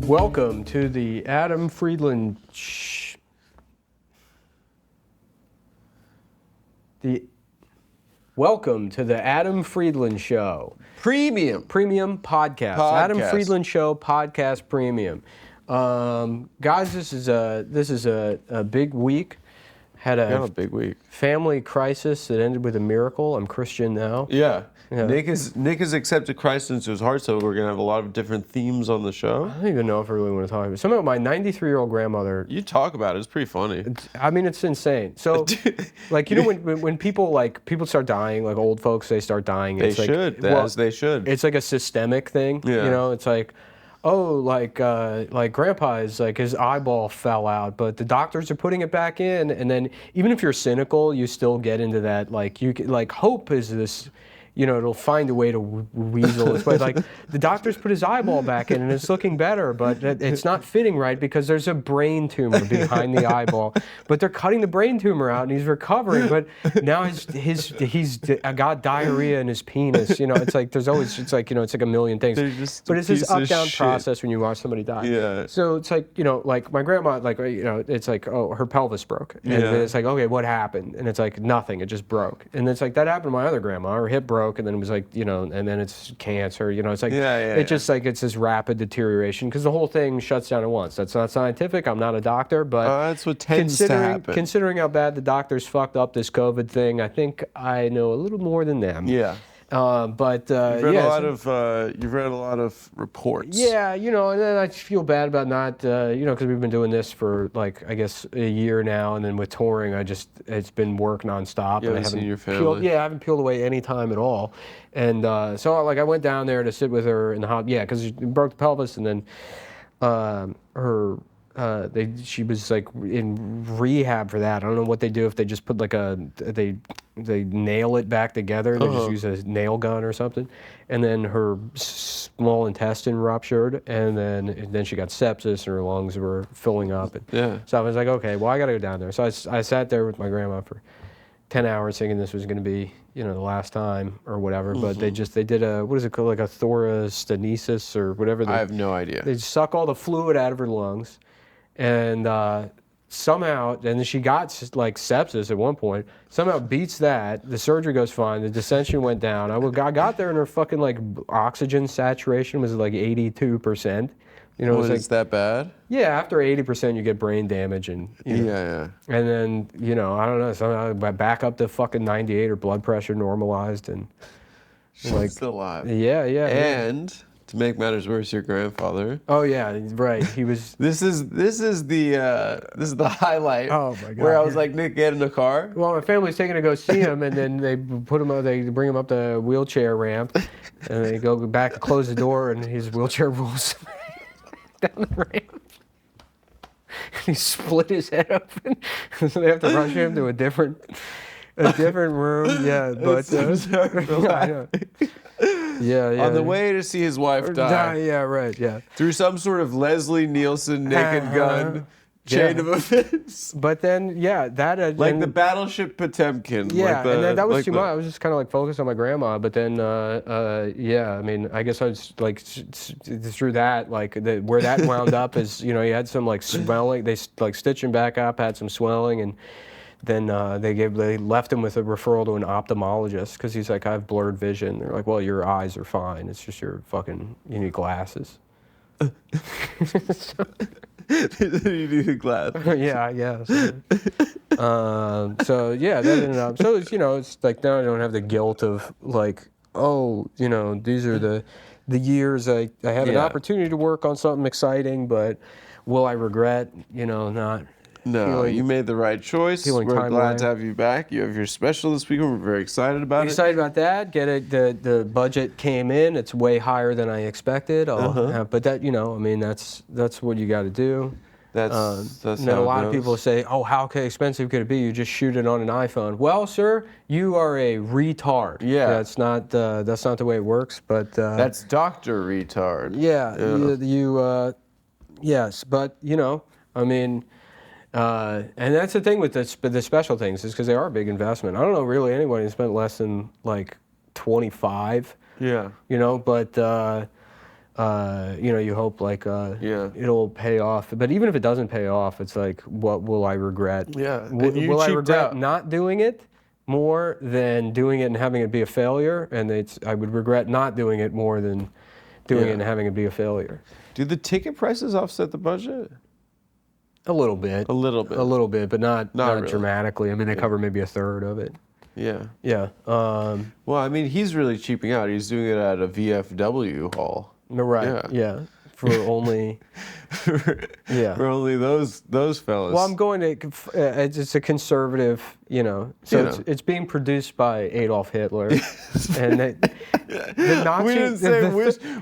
Welcome to the Adam Friedland Welcome to the Adam Friedland Show. Premium podcast. Adam Friedland Show podcast premium. Guys, this is a big week. Had a big week. Family crisis that ended with a miracle. I'm Christian now. Yeah. Nick has accepted Christ into his heart, so we're gonna have a lot of different themes on the show. I don't even know if I really want to talk about it. Somehow my 93-year-old grandmother. You talk about it. It's pretty funny. I mean, it's insane. So, like, you know, when people start dying, like old folks, they start dying. They should. It's like a systemic thing. Yeah. You know, it's like, oh, like Grandpa is like his eyeball fell out, but the doctors are putting it back in, and then even if you're cynical, you still get into that. Like hope is this. You know, it'll find a way to weasel its way. Like, the doctors put his eyeball back in and it's looking better, but it's not fitting right because there's a brain tumor behind the eyeball. But they're cutting the brain tumor out and he's recovering. But now he's got diarrhea in his penis. You know, it's like it's like a million things. But it's this up-down process when you watch somebody die. Yeah. So it's like, you know, like my grandma, like, you know, it's like, oh, her pelvis broke. And it's like, okay, what happened? And it's like, nothing. It just broke. And it's like, that happened to my other grandma. Her hip broke. And then it was like, you know, and then it's cancer, you know, it's like, just like, it's this rapid deterioration because the whole thing shuts down at once. That's not scientific. I'm not a doctor, but that's what tends to happen. Considering how bad the doctors fucked up this COVID thing, I think I know a little more than them. Yeah. You've read a lot of reports. Yeah, you know, and then I feel bad about not, you know, because we've been doing this for like, I guess, a year now, and then with touring, it's been work nonstop. You haven't seen your family? I haven't peeled away any time at all. And so, like, I went down there to sit with her in the hospital, because she broke the pelvis, and then she was like in rehab for that. I don't know what they do if they just put like they nail it back together. They just use a nail gun or something. And then her small intestine ruptured, and then she got sepsis, and her lungs were filling up. So I was like, okay, well, I got to go down there. So I sat there with my grandma for 10 hours thinking this was going to be, you know, the last time or whatever. But they did a, what is it called, like a thorastanesis or whatever. I have no idea. They suck all the fluid out of her lungs. And somehow, and then she got like sepsis at one point, somehow beats that. The surgery goes fine. The dissension went down. I got there and her fucking like oxygen saturation was like 82%. You know, it's that bad? Yeah, after 80% you get brain damage and yeah. And then, you know, I don't know, somehow I back up to fucking 98, her blood pressure normalized and she's like still alive. Yeah. And to make matters worse, your grandfather. Oh yeah, right. He was. This is the highlight. Oh my God. Where I was like, Nick, get in the car. Well, my family's taking to go see him, and then they bring him up the wheelchair ramp, and they go back and close the door, and his wheelchair rolls down the ramp. He split his head open, so they have to rush him to a different room. Yeah, but I know. Yeah. On the way to see his wife die. Yeah, right, yeah. Through some sort of Leslie Nielsen Naked Gun chain of events. But then, that... like the battleship Potemkin. Yeah, and that was too much. I was just kind of like focused on my grandma, but then, I mean, I guess I was like, through that, like, where that wound up is, you know, he had some like swelling. They like stitched him back up, had some swelling, and then they left him with a referral to an ophthalmologist because he's like, I have blurred vision. They're like, well, your eyes are fine. It's just you need glasses. You need glasses. Yeah, I guess. So yeah, that ended up. So it's, you know, it's like now I don't have the guilt of like, oh, you know, these are the years I have an opportunity to work on something exciting, but will I regret, you know, not. No, you made the right choice. We're glad to have you back. You have your special this weekend. We're very excited about it. Excited about that. The budget came in. It's way higher than I expected. But that, you know, I mean, that's what you got to do. That's and a lot of people say, oh, how expensive could it be? You just shoot it on an iPhone. Well, sir, you are a retard. Yeah, that's not the way it works. But that's Dr. Retard. Yeah. Yes, but you know, I mean. And that's the thing with the special things is because they are a big investment. I don't know really anyone who spent less than like 25. Yeah. You know, but You hope like it'll pay off. But even if it doesn't pay off, it's like, what will I regret? Yeah. Will I regret not doing it more than doing it and having it be a failure? And I would regret not doing it more than doing it and having it be a failure. Do the ticket prices offset the budget? A little bit. A little bit. A little bit, but not really. Dramatically. I mean, they cover maybe a third of it. Yeah. Yeah. Well, I mean, he's really cheaping out. He's doing it at a VFW hall. Right. Yeah. For only. For only those fellas. Well, I'm going to. It's a conservative, So it's being produced by Adolf Hitler, and the Nazi. We didn't say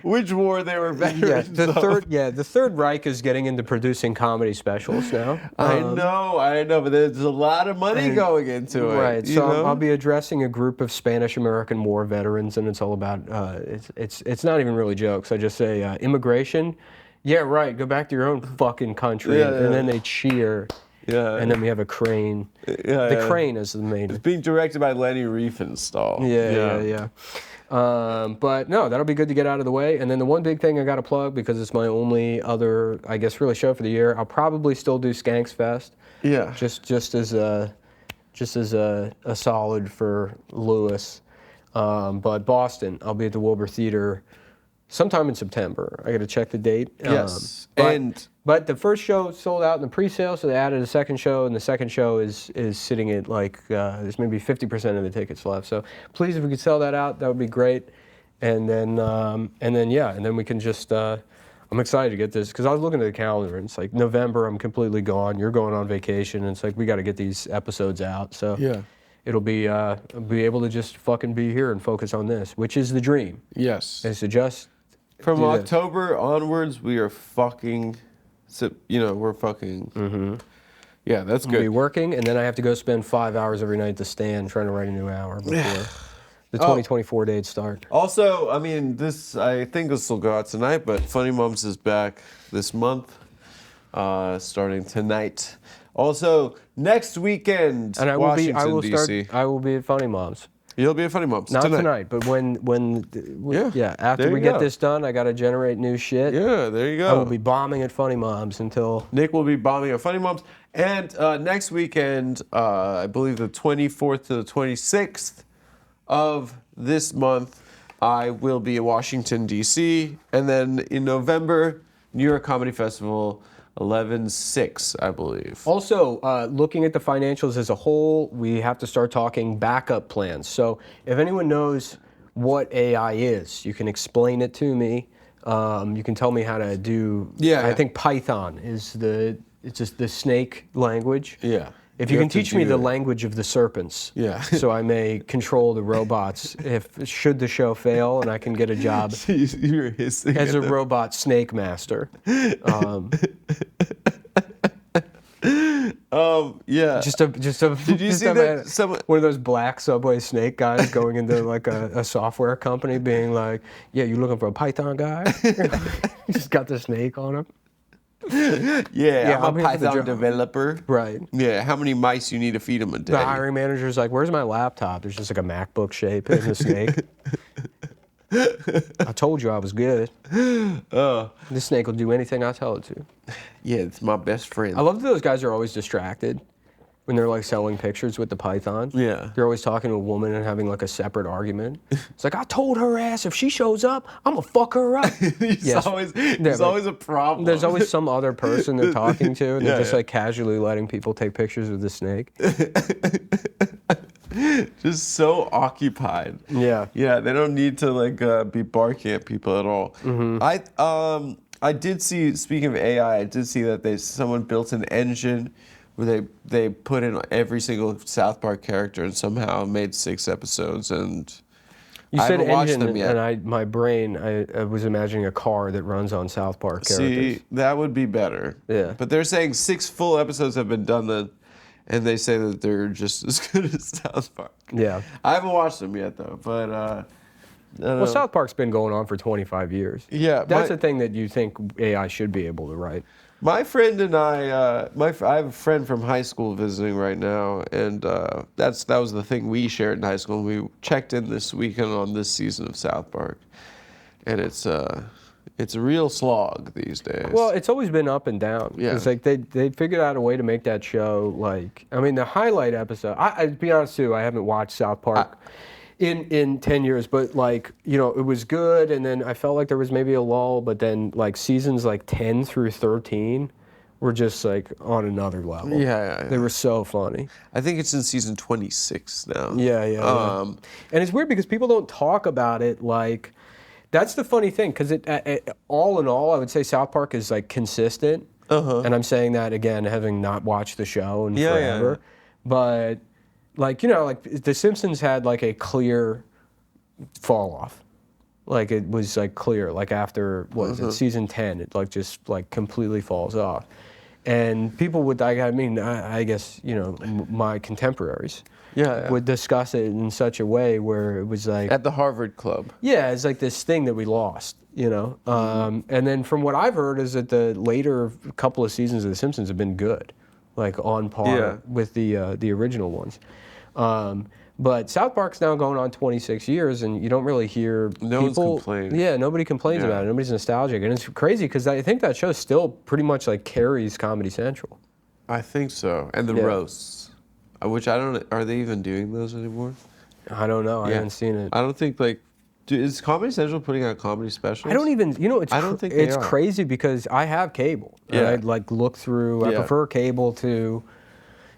which war they were veterans. The Third Reich is getting into producing comedy specials now. I know, but there's a lot of money going into it. Right. So I'll be addressing a group of Spanish American War veterans, and it's all about. It's not even really jokes. I just say immigration. Yeah, right. Go back to your own fucking country, and then they cheer. Yeah. And then we have a crane. The crane is the main. It's being directed by Lenny Riefenstahl. Yeah. But no, that'll be good to get out of the way. And then the one big thing I got to plug, because it's my only other, I guess, really show for the year. I'll probably still do Skanks Fest. Yeah. Just as a solid for Lewis. But Boston, I'll be at the Wilbur Theater sometime in September. I got to check the date. Yes. But the first show sold out in the pre-sale, so they added a second show, and the second show is sitting at like there's maybe 50% of the tickets left. So please, if we could sell that out, that would be great. And then we can just. I'm excited to get this, because I was looking at the calendar, and it's like November. I'm completely gone. You're going on vacation, and it's like we got to get these episodes out. So it'll be able to just fucking be here and focus on this, which is the dream. Yes. Is to just from October onwards, we are fucking. We're fucking. Mm-hmm. Yeah, that's good. I'll be working, and then I have to go spend 5 hours every night at the stand trying to write a new hour before the 2024 date start. Also, I mean, I think this will go out tonight, but Funny Moms is back this month, starting tonight. Also, next weekend, and Washington, D.C. I will be at Funny Moms. You'll be at Funny Moms Not tonight, but after we get this done, I got to generate new shit. Yeah, there you go. I will be bombing at Funny Moms until... Nick will be bombing at Funny Moms. And next weekend, I believe the 24th to the 26th of this month, I will be in Washington, D.C. And then in November, New York Comedy Festival, 11/6, I believe. Also, looking at the financials as a whole, we have to start talking backup plans. So if anyone knows what AI is, you can explain it to me. You can tell me how to do. Yeah. I think Python is it's just the snake language. Yeah. If you can teach me the language of the serpents, so I may control the robots should the show fail, and I can get a job as a robot snake master. Yeah. Did you see that? One of those black Subway snake guys going into like a software company, being like, "Yeah, you looking for a Python guy?" Just got the snake on him. Yeah, I'm a Python developer. Right. Yeah, how many mice you need to feed them a day? The hiring manager's like, "Where's my laptop?" There's just like a MacBook shape in the snake. I told you I was good. This snake will do anything I tell it to. Yeah, it's my best friend. I love that those guys are always distracted when they're like selling pictures with the python. Yeah. They're always talking to a woman and having like a separate argument. It's like, I told her ass if she shows up, I'm gonna fuck her up. There's always a problem. There's always some other person they're talking to, and they're just like casually letting people take pictures of the snake. Just so occupied. Yeah. Yeah, they don't need to like be barking at people at all. Mm-hmm. I did see, speaking of AI, I did see that someone built an engine where they put in every single South Park character and somehow made 6 episodes, and you I said haven't watched them yet. And my brain, I was imagining a car that runs on South Park characters. See, that would be better. Yeah. But they're saying 6 full episodes have been done, and they say that they're just as good as South Park. Yeah. I haven't watched them yet, though, but... well, South Park's been going on for 25 years. Yeah. That's the thing that you think AI should be able to write. My friend and I have a friend from high school visiting right now, and that was the thing we shared in high school. We checked in this weekend on this season of South Park, and it's It's a real slog these days. Well, it's always been up and down. Yeah. It's like they figured out a way to make that show like. I mean, the highlight episode. To be honest too, I haven't watched South Park in 10 years, but like it was good, and then I felt like there was maybe a lull, but then like seasons like 10 through 13 were just like on another level. Yeah. They were so funny. I think it's in season 26 now. Yeah. And it's weird because people don't talk about it like. That's the funny thing, because all in all, I would say South Park is like consistent, and I'm saying that again, having not watched the show in forever. Yeah. But like like The Simpsons had like a clear fall off, like it was like clear, like after what is it, season 10, it like just like completely falls off, and people would I guess my contemporaries. Yeah. Would discuss it in such a way where it was like At the Harvard Club. yeah, it's like this thing that we lost, And then from what I've heard is that the later couple of seasons of The Simpsons have been good, like on par with the original ones. But South Park's now going on 26 years, and you don't really hear No one's complaining. Yeah, nobody complains about it. Nobody's nostalgic, and it's crazy because I think that show still pretty much like carries Comedy Central. I think so. And the roasts. Which I don't. Are they even doing those anymore? I don't know. I haven't seen it. I don't think is Comedy Central putting out comedy specials? I don't even. I don't think it's crazy because I have cable. Yeah. And I'd like look through. I prefer cable to,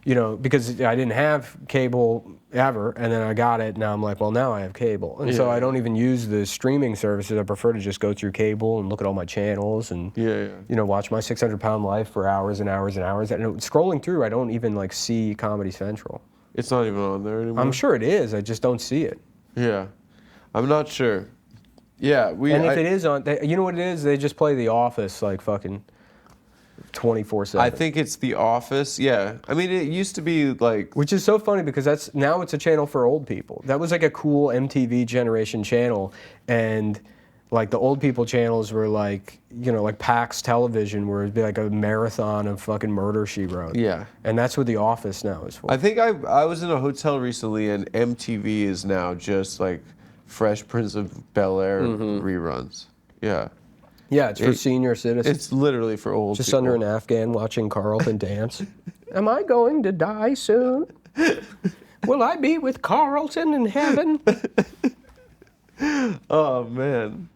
because I didn't have cable ever, and then I got it. Now I'm like, well, now I have cable, and so I don't even use the streaming services. I prefer to just go through cable and look at all my channels and watch my 600-Pound Life for hours and hours and hours. And scrolling through, I don't even like see Comedy Central. It's not even on there anymore. I'm sure it is. I just don't see it. Yeah, I'm not sure. Yeah, if it is on, you know what it is? They just play The Office like fucking 24/7. I think it's The Office. Yeah, I mean it used to be like. Which is so funny because now it's a channel for old people. That was like a cool MTV generation channel, and like the old people channels were like like PAX Television, where it'd be like a marathon of fucking Murder, She Wrote. Yeah. And that's what The Office now is for. I think I was in a hotel recently, and MTV is now just like Fresh Prince of Bel-Air reruns. Yeah. Yeah, it's for senior citizens. It's literally for old Just people. under an Afghan watching Carlton dance. Am I going to die soon? Will I be with Carlton in heaven? Oh man.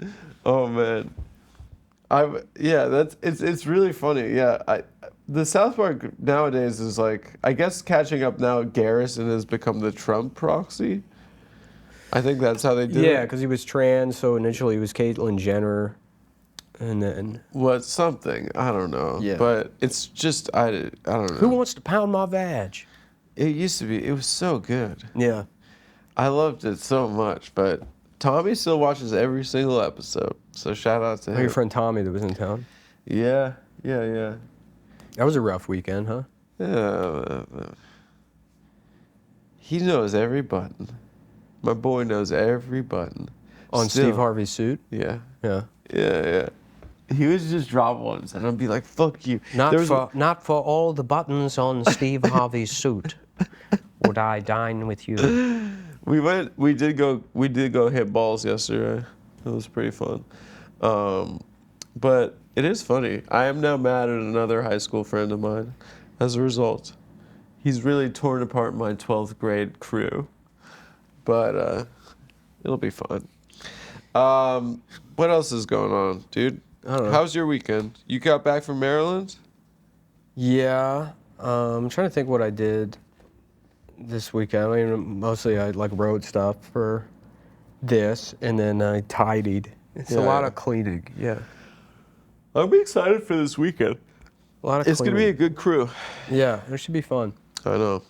It's really funny. Yeah, the South Park nowadays is like, I guess catching up now. Garrison has become the Trump proxy. I think that's how they do it. Yeah, because he was trans, so initially he was Caitlyn Jenner. And then what something I don't know. Yeah. But it's just I don't know. Who wants to pound my vag? It used to be. It was so good. Yeah. I loved it so much. But Tommy still watches every single episode. So shout out to him. Your friend Tommy that was in town. Yeah. That was a rough weekend, huh? Yeah. He knows every button. My boy knows every button. On Steve Harvey's suit? Yeah. Yeah. He would just drop ones, and I'd be like, "Fuck you." Not for all the buttons on Steve Harvey's suit would I dine with you. We did go hit balls yesterday. It was pretty fun. But it is funny. I am now mad at another high school friend of mine as a result. He's really torn apart my 12th grade crew. But it'll be fun. What else is going on, dude? I don't know. How's your weekend? You got back from Maryland? Yeah. I'm trying to think what I did this weekend. I mean, mostly I like rode stuff for this, and then I tidied. It's a lot of cleaning. Yeah. I'm excited for this weekend. A lot of It's going to be a good crew. Yeah, it should be fun. I know.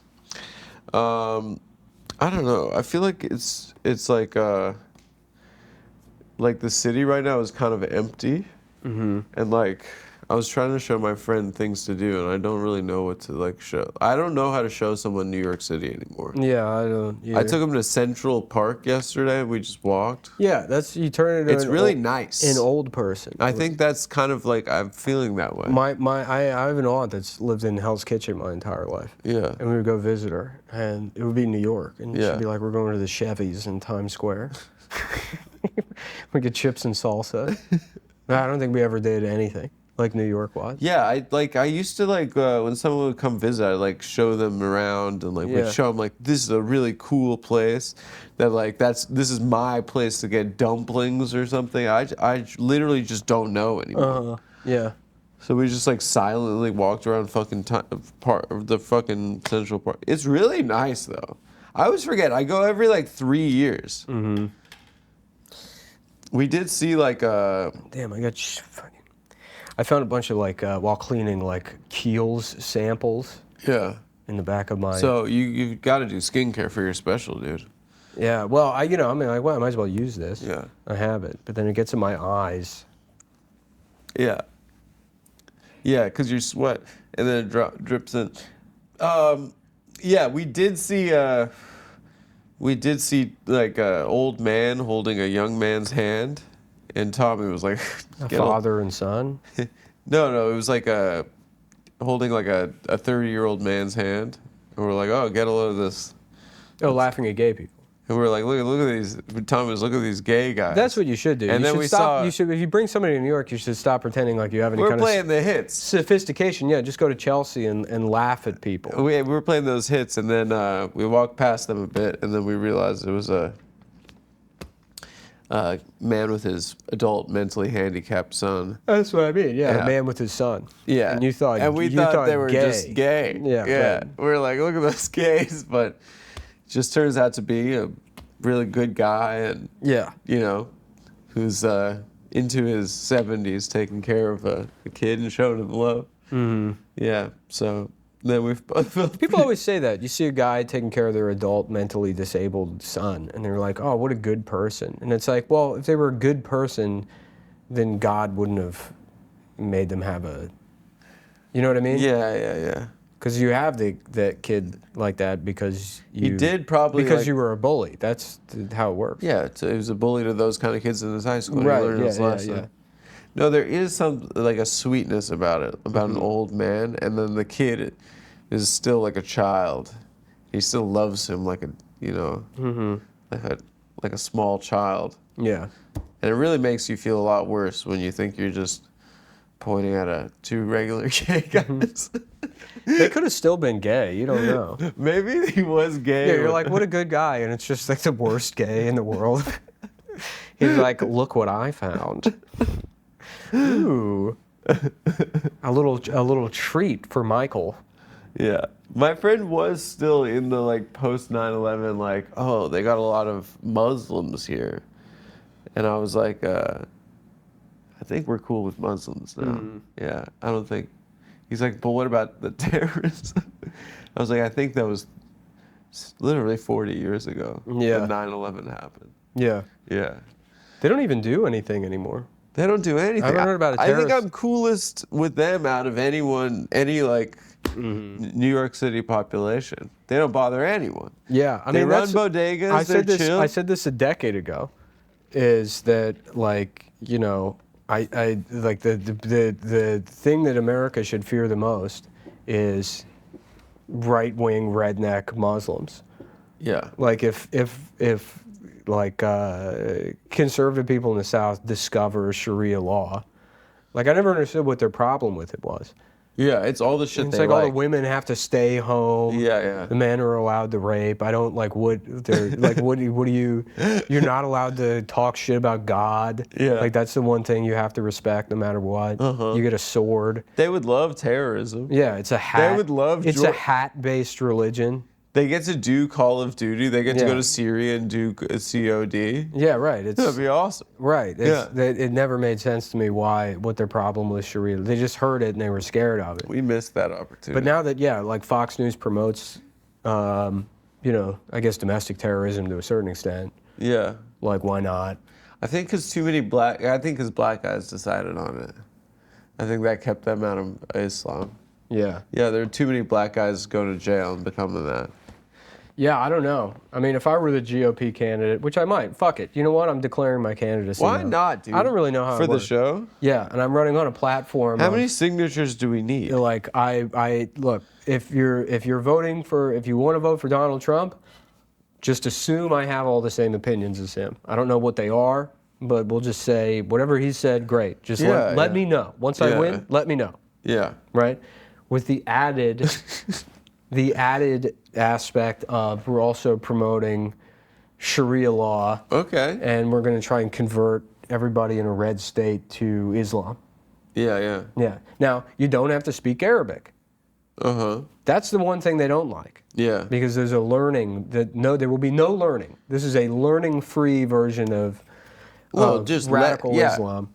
I don't know. I feel like it's like the city right now is kind of empty. Mm-hmm. And like I was trying to show my friend things to do, and I don't really know what to like show. I don't know how to show someone New York City anymore. Yeah, I don't either. I took him to Central Park yesterday. We just walked. Yeah, you turn it into It's really nice. An old person. I think that's kind of like I'm feeling that way. I have an aunt that's lived in Hell's Kitchen my entire life. Yeah. And we would go visit her, and it would be New York, and Yeah. she'd be like, "We're going to the Chevys in Times Square. We get chips and salsa." I don't think we ever did anything like New York was. Yeah, I used to like when someone would come visit, I'd like show them around and like we'd Yeah. show them like this is a really cool place that like this is my place to get dumplings or something. I literally just don't know anymore. Yeah. So we just like silently walked around fucking part of the fucking Central Park. It's really nice though. I always forget. I go every like 3 years. Mm-hmm. We did see like Damn, I found a bunch of like while cleaning like Kiehl's samples yeah. in the back of my. So you've got to do skincare for your special, dude. Yeah. Well, I mean like, well, I might as well use this. Yeah. I have it, but then it gets in my eyes. Yeah. Yeah, because you sweat and then it drips in. Yeah, we did see like an old man holding a young man's hand, and Tommy was like, A father and son. No, it was like holding like a 30-year-old man's hand, and we're like, oh, get a load of this. Oh, laughing at gay people. And we're like, look at these. Tommy was, look at these gay guys. That's what you should do. And you then should we stop. saw. You should, if you bring somebody to New York, you should stop pretending like you have any We're kind playing of the hits. sophistication. Yeah, just go to Chelsea and laugh at people. We were playing those hits, and then we walked past them a bit, and then we realized it was a man with his adult mentally handicapped son. That's what I mean. Yeah, Yeah. a man with his son. Yeah, and you thought, we you thought they were gay. just gay. Yeah, yeah. right. We were like, look at those gays, but it just turns out to be a really good guy, and Yeah. you know, who's into his 70s, taking care of a kid and showing him love. Mm-hmm. Yeah, so then we've both People always say that. You see a guy taking care of their adult mentally disabled son, and they're like, oh, what a good person. And it's like, well, if they were a good person, then God wouldn't have made them have a, you know what I mean? Yeah. Because you have that kid like that because you... He did probably Because like, you were a bully. That's how it works. Yeah, so he was a bully to those kind of kids in his high school. Right, He learned his lesson. yeah. No, there is some like a sweetness about it, about an old man, and then the kid is still like a child. He still loves him like a, you know, like a small child. Yeah. And it really makes you feel a lot worse when you think you're just pointing at two regular gay guys. They could have still been gay. You don't know. Maybe he was gay. Yeah, you're like, what a good guy, and it's just like the worst gay in the world. He's like, look what I found. Ooh, a little treat for Michael. Yeah. My friend was still in the like post 9/11 like, oh, they got a lot of Muslims here. And I was like, I think we're cool with Muslims now. Yeah, I don't think. He's like, but what about the terrorists? I was like, I think that was literally 40 years ago Yeah. when 9/11 happened. Yeah. Yeah. They don't even do anything anymore. They don't do anything. I haven't heard about a I think terrorist. I'm coolest with them out of anyone, any like New York City population. They don't bother anyone. Yeah, I They mean, run that's, bodegas. I They're said this. chill. I said this a decade ago. Is that like, you know, I like the thing that America should fear the most is right-wing redneck Muslims. Yeah. Like if like conservative people in the South discover Sharia law, like I never understood what their problem with it was. Yeah, it's all the shit It's they like like. all the women have to stay home. Yeah. The men are allowed to rape. I don't like what they're like. What do you? You're not allowed to talk shit about God. Yeah. Like that's the one thing you have to respect no matter what. You get a sword. They would love terrorism. Yeah, it's a hat. They would love It's a hat-based religion. They get to do Call of Duty. They get to Yeah. go to Syria and do COD. Yeah, right. It's That'd be awesome. right. It never made sense to me what their problem was Sharia. They just heard it and they were scared of it. We missed that opportunity. But now that, like Fox News promotes, you know, I guess domestic terrorism to a certain extent, yeah, like why not? I think because black guys decided on it. I think that kept them out of Islam. Yeah. Yeah, there are too many black guys going to jail and becoming that. Yeah, I don't know. I mean, if I were the GOP candidate, which I might, fuck it. You know what? I'm declaring my candidacy. Why now. not, dude? I don't really know how For it the works. show? Yeah, and I'm running on a platform. How of- many signatures do we need? Like I look, if you want to vote for Donald Trump, just assume I have all the same opinions as him. I don't know what they are. but we'll just say whatever he said. Great. Just Yeah, let yeah. me know once I Yeah. win. Let me know. Yeah. Right. With the added aspect of we're also promoting Sharia law, Okay. and we're going to try and convert everybody in a red state to Islam. Yeah, yeah. Yeah. Now, you don't have to speak Arabic. Uh-huh. That's the one thing they don't like. Yeah. Because there's a learning there will be no learning. This is a learning-free version of just radical yeah. Islam.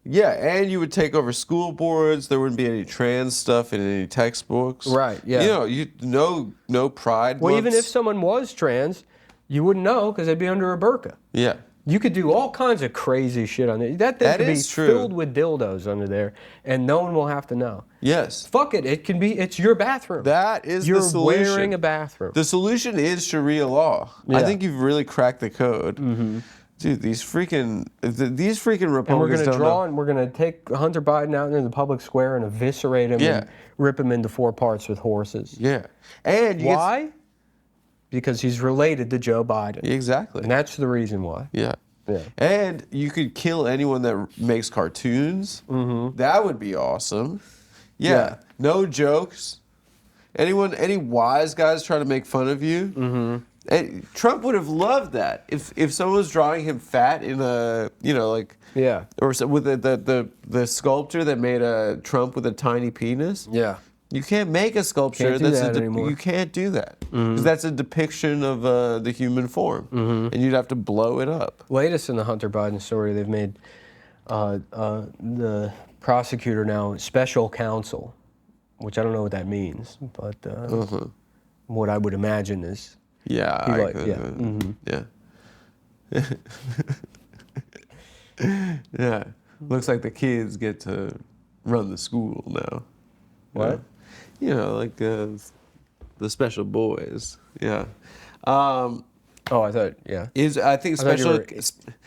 Yeah, and you would take over school boards. There wouldn't be any trans stuff in any textbooks. Right, yeah. You know, no pride Well, months. even if someone was trans, you wouldn't know because they'd be under a burqa. Yeah. You could do all kinds of crazy shit on there. That thing That could be is true. filled with dildos under there, and no one will have to know. Yes. Fuck it. It's your bathroom. That is You're the solution. wearing a bathroom. The solution is Sharia law. I Yeah. think you've really cracked the code. Mm-hmm. Dude, these freaking Republicans And we're going to don't draw know. and we're going to take Hunter Biden out into the public square and eviscerate him Yeah. and rip him into 4 parts with horses. Yeah. And you Why? Because he's related to Joe Biden. Exactly. And that's the reason why. Yeah. Yeah. And you could kill anyone that makes cartoons. Mm-hmm. That would be awesome. Yeah. No jokes. Any wise guys try to make fun of you. Mm-hmm. And Trump would have loved that if someone was drawing him fat in a Yeah. or with the sculpture that made a Trump with a tiny penis. Yeah. You can't make a sculpture Can't do that anymore. You can't do that because that's a depiction of the human form, and you'd have to blow it up. Latest in the Hunter Biden story, they've made the prosecutor now special counsel, which I don't know what that means, but what I would imagine is Yeah, yeah. Looks like the kids get to run the school now. what? Like the special boys. Yeah. Oh, I thought, yeah. I think I thought you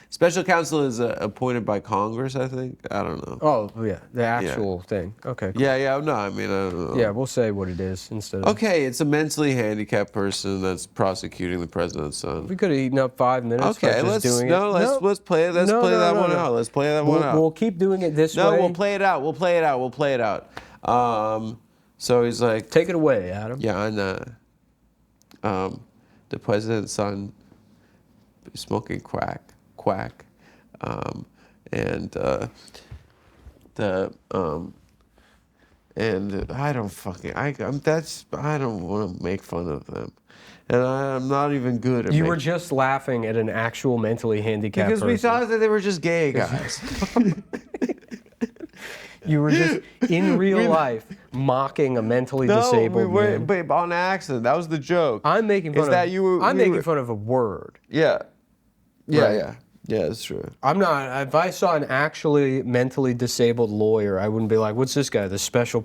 special counsel is appointed by Congress, I think. I don't know. Oh, yeah, the actual thing. Okay. Cool. Yeah. No, I mean, I don't know. Yeah, we'll say what it is instead of. Okay, it's a mentally handicapped person that's prosecuting the president's son. We could have eaten up 5 minutes. Okay, by just doing it. let's play that one out. Let's play that one out. We'll keep doing it this way. No, we'll play it out. We'll play it out. So he's like, Take it away, Adam. yeah, and the president's son smoking quack, and I don't want to make fun of them, and I'm not even good at. You were just laughing at an actual mentally handicapped because we person. thought that they were just gay guys. You were just in real life mocking a mentally disabled man. But on accident. That was the joke. I'm making fun I'm making fun of a word. Yeah. Right. Yeah, that's true. I'm not. If I saw an actually mentally disabled lawyer, I wouldn't be like, "What's this guy? The special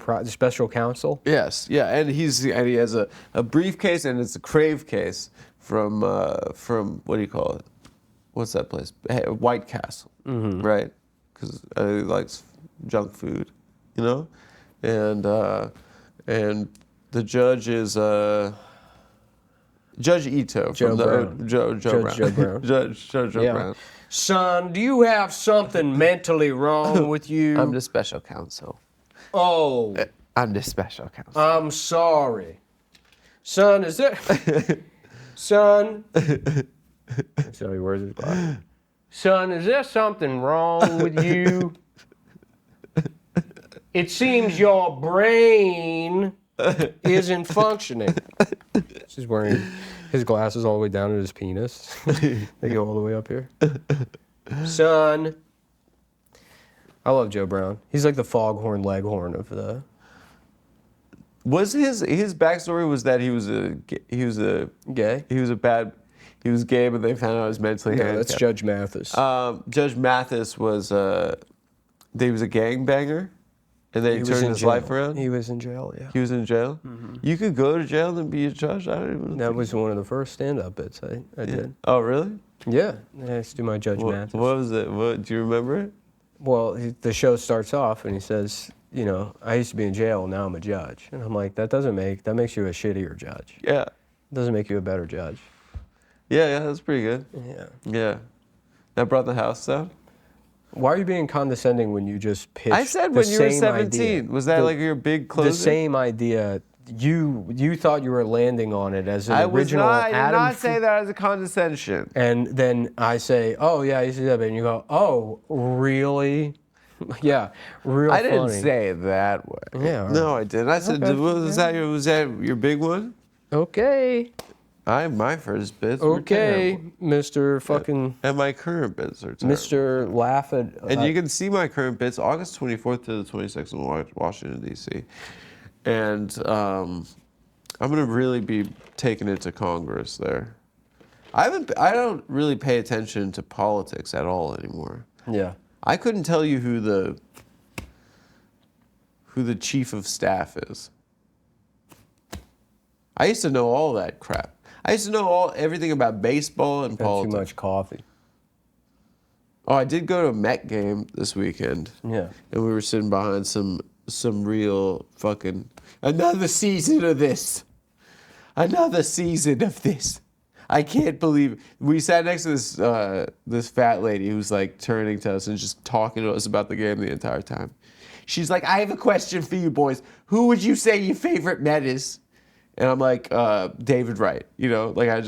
counsel?" Yes, yeah, and he has a briefcase, and it's a crave case from what do you call it? What's that place? White Castle, right? Because he likes junk food, and the judge is Judge Ito Joe from Brown. Joe Brown. Joe Brown. Judge Joe Brown. Son, do you have something mentally wrong with you? I'm the special counsel. Oh, I'm the special counsel. I'm sorry. Son, is there... Son... So he wears his glasses. Son, is there something wrong with you? It seems your brain isn't functioning. He's wearing his glasses all the way down to his penis. They go all the way up here. Son. I love Joe Brown. He's like the foghorn leghorn of the... Was his backstory was that he was Gay? He was gay, but they found out he was mentally No, handicapped. that's Judge Mathis. Judge Mathis was he was a gangbanger, and they turned his life around. He was in jail, yeah. He was in jail. You could go to jail and be a judge. I don't even. That was one of the first stand-up bits I did. Oh, really? Yeah, I used to do my Judge Mathis. What was it? What do you remember it? Well, the show starts off and he says, I used to be in jail, now I'm a judge. And I'm like, that makes you a shittier judge. It Yeah. doesn't make you a better judge. Yeah, that's pretty good. Yeah. Yeah. That brought the house down? Why are you being condescending when you just pitched I said the when you were same 17. idea? Was that like your big closer? The same idea. You thought you were landing on it as an I was original not. I did Adam. not say that as a condescension. And then I say, "Oh yeah, you see that," and you go, "Oh really?" Yeah, real I funny. didn't say it that way. Yeah, all No, I didn't. I said, Okay. was that your big one? Okay. My first bits were Okay, terrible. Mr. Fucking And my current bits are terrible. Mr. Laugh at. And you can see my current bits August 24th to the 26th in Washington, D.C. And I'm going to really be taking it to Congress there. I don't really pay attention to politics at all anymore. Yeah. I couldn't tell you who the chief of staff is. I used to know all that crap. I used to know everything about baseball and Had politics. too much coffee. Oh, I did go to a Met game this weekend. Yeah. And we were sitting behind some real fucking another season of this. Another season of this. I can't believe it. We sat next to this fat lady who's like turning to us and just talking to us about the game the entire time. She's like, I have a question for you boys. Who would you say your favorite Met is? And I'm like, David Wright. You know, like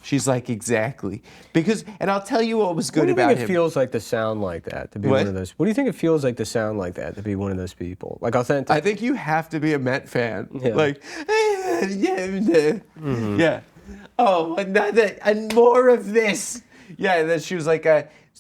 she's like, exactly. And I'll tell you what was good about him. What do you think it feels like to sound like that, to be What? one of those? What do you think it feels like to sound like that, to be one of those people? Like authentic? I think you have to be a Met fan. Yeah. Like, yeah. Oh, and more of this. Yeah, and then she was like,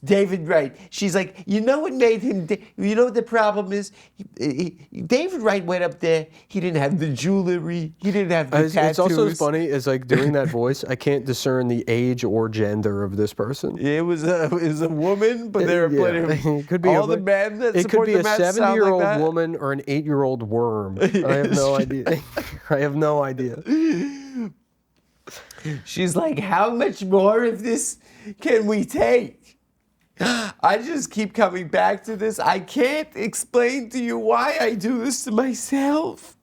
David Wright. She's like, you know what made him, you know what the problem is? David Wright went up there, he didn't have the jewelry, he didn't have the tattoos. It's also funny, is like doing that voice, I can't discern the age or gender of this person. It was a woman, but there are plenty of It could be all the men that it support could be the a Mets sound 70-year-old like that. woman or an 8-year-old worm. I have no idea. I have no idea. She's like, how much more of this can we take? I just keep coming back to this. I can't explain to you why I do this to myself.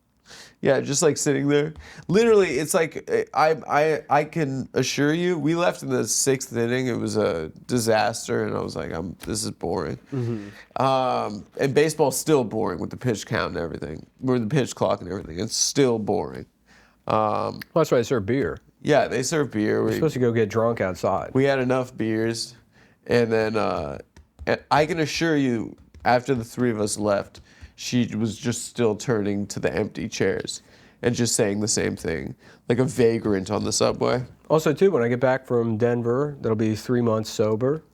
Yeah, just like sitting there. Literally, it's like, I can assure you, we left in the 6th inning. It was a disaster, and I was like, this is boring. Mm-hmm. And baseball's still boring with the pitch count and everything, or the pitch clock and everything. It's still boring. Well, that's why I serve beer. Yeah, they serve beer. We're supposed to go get drunk outside. We had enough beers, and then and I can assure you, after the three of us left, she was just still turning to the empty chairs and just saying the same thing, like a vagrant on the subway. Also, too, when I get back from Denver, that'll be 3 months sober.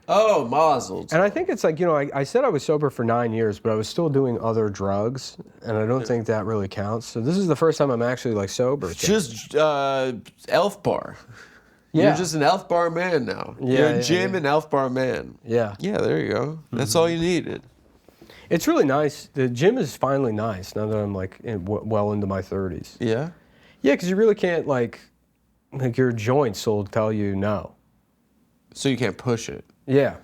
Oh, mazel. And I think it's like, I said I was sober for 9 years, but I was still doing other drugs, and I don't think that really counts. So this is the first time I'm actually like sober. Just Elf Bar. Yeah. You're just an Elf Bar man now. Yeah, You're a yeah, gym yeah. and Elf Bar man. Yeah. Yeah, there you go. That's all you needed. It's really nice. The gym is finally nice now that I'm like well into my 30s. Yeah? Yeah, because you really can't like your joints will tell you no. So you can't push it. Yeah.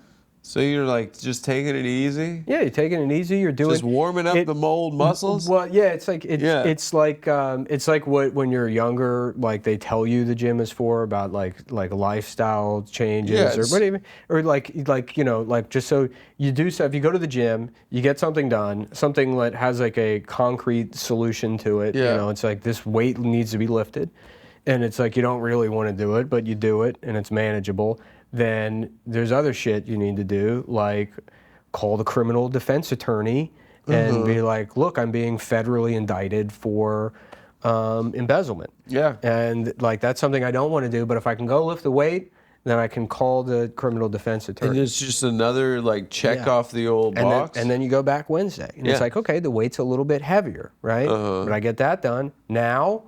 So you're like just taking it easy? Yeah, you're taking it easy. You're doing Just warming up the mold muscles? Well, yeah, it's like it's like what when you're younger, like they tell you the gym is for about like lifestyle changes or whatever, or like just so you do stuff. You go to the gym, you get something done, something that has like a concrete solution to it. Yeah. It's like this weight needs to be lifted, and it's like you don't really want to do it, but you do it, and it's manageable. Then there's other shit you need to do, like call the criminal defense attorney and be like, look, I'm being federally indicted for embezzlement. Yeah. And like that's something I don't want to do, but if I can go lift the weight, then I can call the criminal defense attorney. And it's just another like check off the old box. And then you go back Wednesday. And it's like, okay, the weight's a little bit heavier, right? But I get that done. Now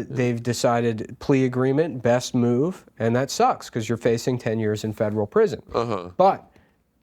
they've decided plea agreement, best move, and that sucks because you're facing 10 years in federal prison. But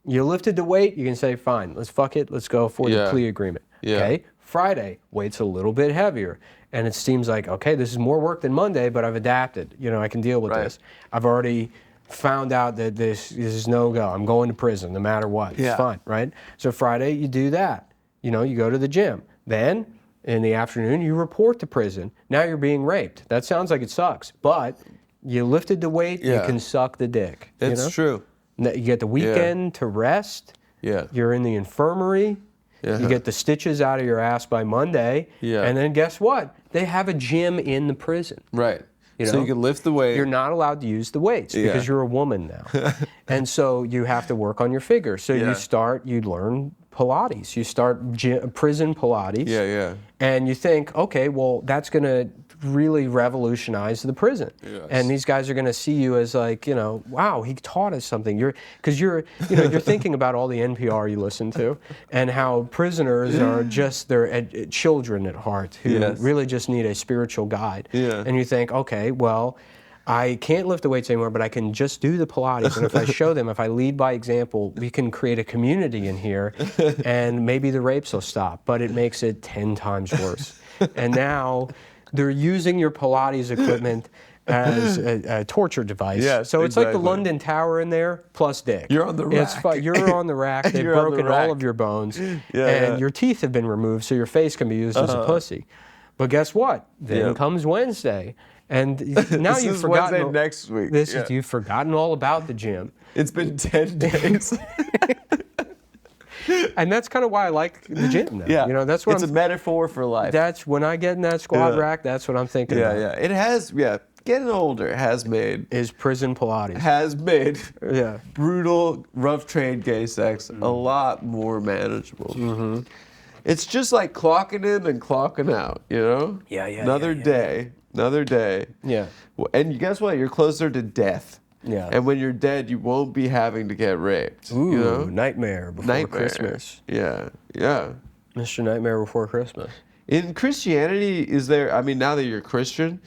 you lifted the weight, you can say, fine, let's fuck it, let's go for the plea agreement. Yeah. Okay, Friday, weight's a little bit heavier. And it seems like, okay, this is more work than Monday, but I've adapted. I can deal with this. I've already found out that this is no go. I'm going to prison no matter what. It's fine, right? So Friday, you do that. You go to the gym. Then in the afternoon, you report to prison. Now you're being raped. That sounds like it sucks, but you lifted the weight, you can suck the dick. It's true. You get the weekend to rest. Yeah. You're in the infirmary. You get the stitches out of your ass by Monday. Yeah. And then guess what? They have a gym in the prison. Right. You So know? you can lift the weight. You're not allowed to use the weights because you're a woman now. And so you have to work on your figure. So you learn Pilates. You start prison Pilates. Yeah, yeah. And you think, okay, well, that's going to really revolutionize the prison. Yes. And these guys are going to see you as like, you know, wow, he taught us something. You're thinking about all the NPR you listen to and how prisoners are just their children at heart who really just need a spiritual guide. Yeah. And you think, okay, well, I can't lift the weights anymore, but I can just do the Pilates. And if I show them, if I lead by example, we can create a community in here and maybe the rapes will stop. But it makes it 10 times worse. And now they're using your Pilates equipment as a torture device. Yes, so it's like the exactly. London Tower in there plus dick. You're on the rack. You're on the rack. They've You're on the broken rack. all of your bones. Yeah, and your teeth have been removed so your face can be used as a pussy. But guess what? Then comes Wednesday. And now This you've is forgotten. Wednesday next week. You've forgotten all about the gym. It's been 10 days. And that's kind of why I like the gym now. Yeah. You know, that's what it's a metaphor for life. That's when I get in that squat rack, that's what I'm thinking about. Yeah. It has, getting older has made Prison Pilates. brutal, rough trade gay sex a lot more manageable. Mm-hmm. It's just like clocking in and clocking out, you know? Another day. Yeah. And guess what? You're closer to death. Yeah. And when you're dead, you won't be having to get raped. Ooh, you know? Nightmare Before Christmas. Yeah. Mr. Nightmare Before Christmas. In Christianity, is there, I mean, now that you're Christian,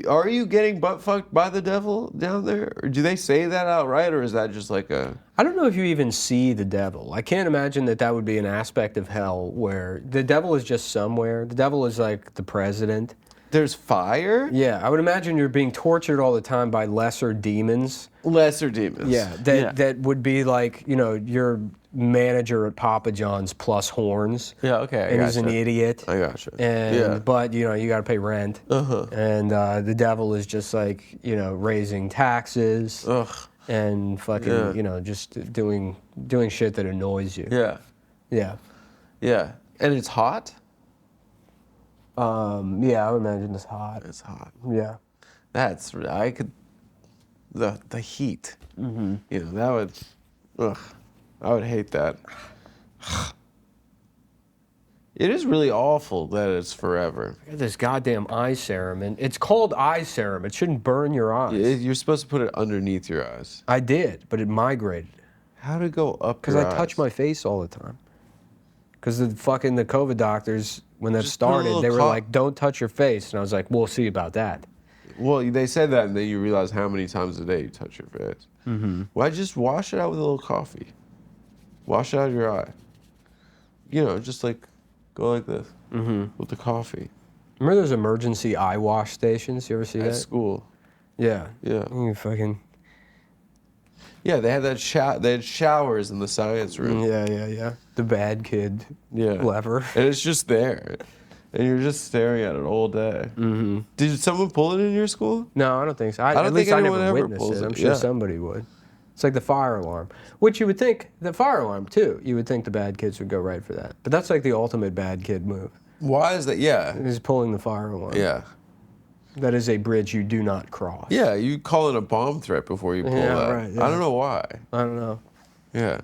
are you getting butt fucked by the devil down there? Or do they say that outright, or is that just like a... I don't know if you even see the devil. I can't imagine that would be an aspect of hell where the devil is just somewhere. The devil is like the president. There's fire? Yeah, I would imagine you're being tortured all the time by lesser demons. Lesser demons. Yeah, that would be like, you know, your manager at Papa John's plus horns. Yeah, okay. And he's an idiot. I gotcha. But, you know, you got to pay rent. And the devil is just like, you know, raising taxes. And fucking, you know, just doing shit that annoys you. Yeah. And it's hot? Yeah, I would imagine it's hot. It's hot. Yeah. I could, the heat. Mm-hmm. You know, that would, I would hate that. It is really awful that it's forever. I got this goddamn eye serum, and it's called eye serum. It shouldn't burn your eyes. You're supposed to put it underneath your eyes. I did, but it migrated. How'd it go up Because I touch my face all the time. Because the COVID doctors, when that started, they were like, don't touch your face. And I was like, we'll see about that. Well, they said that, and then you realize how many times a day you touch your face. Mm-hmm. Why just wash it out with a little coffee? Wash it out of your eye. You know, just like, go like this with the coffee. Remember those emergency eye wash stations? You ever see that? At school. Yeah. Yeah. You fucking... Yeah, they had they had showers in the science room. Yeah. The bad kid lever. And it's just there. And you're just staring at it all day. Mm-hmm. Did someone pull it in your school? No, I don't think so. I don't think anyone ever witnessed pulls it. I'm it. sure somebody would. It's like the fire alarm, which you would think, the fire alarm too, you would think the bad kids would go right for that. But that's like the ultimate bad kid move. Why is that? Yeah. Is pulling the fire alarm. Yeah. That is a bridge you do not cross. Yeah, you call it a bomb threat before you pull that. Right, yeah. I don't know why. I don't know. Yeah.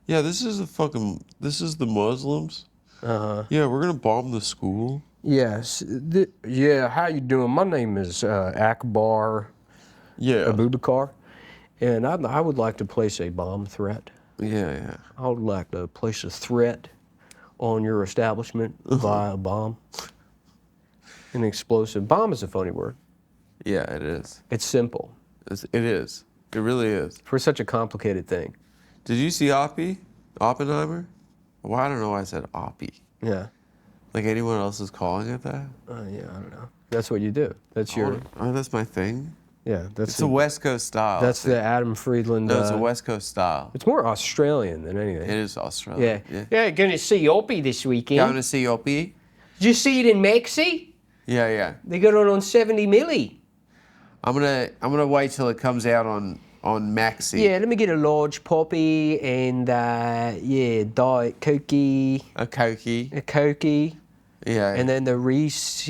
Yeah, this is the Muslims. Uh-huh. Yeah, we're going to bomb the school. Yes. How you doing? My name is Akbar Abubakar, and I would like to place a bomb threat. Yeah. I would like to place a threat on your establishment via a bomb. An explosive. Bomb is a funny word. Yeah, it is. It's simple. It is. It really is. For such a complicated thing. Did you see Oppenheimer? Well, I don't know why I said Oppie. Yeah. Like anyone else is calling it that? Yeah, I don't know. That's what you do. That's your... Oh, that's my thing? Yeah, that's... It's a West Coast style. That's the Adam Friedland... No, it's a West Coast style. It's more Australian than anything. It is Australian. Yeah, going to see Opie this weekend. Going to see Oppie? Did you see it in Mexi? Yeah. They got it on 70 milli. I'm gonna wait till it comes out on on Maxi. Yeah, let me get a large poppy and Diet Cokey, A Cokie. a Cokey, Yeah. and then the Reese's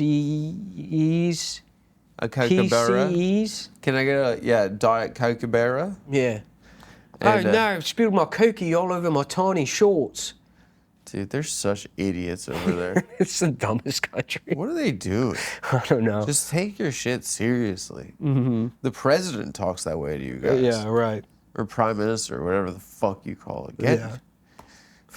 a Kookaburra. PCEs. Can I get a Diet Kookaburra? Yeah. And, oh no, I've spilled my Cokey all over my tiny shorts. Dude, they're such idiots over there. It's the dumbest country. What are they doing? I don't know. Just take your shit seriously. Mm-hmm. The president talks that way to you guys. Yeah, right. Or prime minister, or whatever the fuck you call it. Yeah.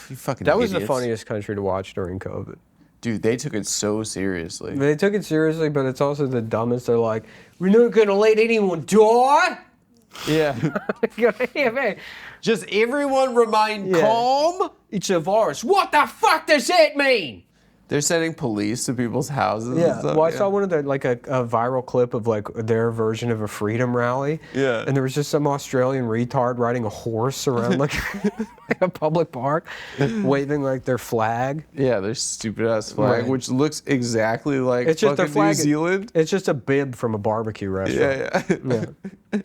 You fucking That was idiots. the funniest country to watch during COVID. Dude, they took it so seriously. They took it seriously, but it's also the dumbest. They're like, we're not going to let anyone die. Yeah. Yeah, man. Just everyone remain calm. It's a virus. What the fuck does that mean? They're sending police to people's houses and stuff. Well, I saw one of the, like a viral clip of like their version of a freedom rally. Yeah. And there was just some Australian retard riding a horse around like a public park, waving like their flag. Yeah, their stupid ass flag, Right. which looks exactly like It's just their fucking flag. New Zealand. It's just a bib from a barbecue restaurant. Yeah.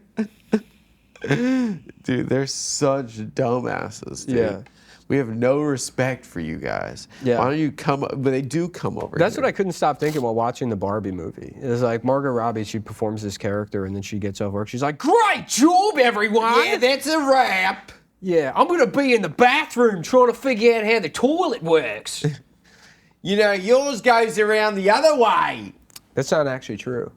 Dude, they're such dumbasses, dude. Yeah. We have no respect for you guys. Yeah. Why don't you come up? But they do come over That's here. what I couldn't stop thinking while watching the Barbie movie. It's like Margot Robbie, she performs this character and then she gets off work. She's like, great job, everyone. Yeah, that's a wrap. Yeah, I'm going to be in the bathroom trying to figure out how the toilet works. You know, yours goes around the other way. That's not actually true.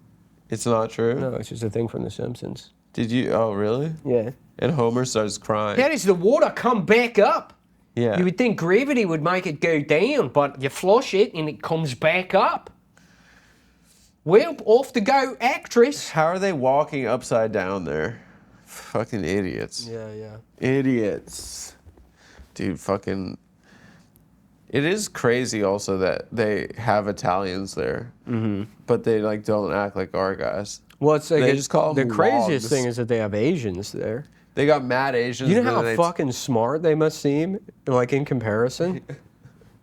It's not true? No, it's just a thing from The Simpsons. Did you? Oh, really? Yeah. And Homer starts crying. How does the water come back up? Yeah. You would think gravity would make it go down, but you flush it and it comes back up. Well, off to go, actress. How are they walking upside down there? Fucking idiots. Yeah. Idiots. Dude, fucking... It is crazy also that they have Italians there, but they like don't act like our guys. Well, it's like They just call the them craziest logs. thing is that they have Asians there. They got mad Asians. You know but how then fucking smart they must seem, like in comparison?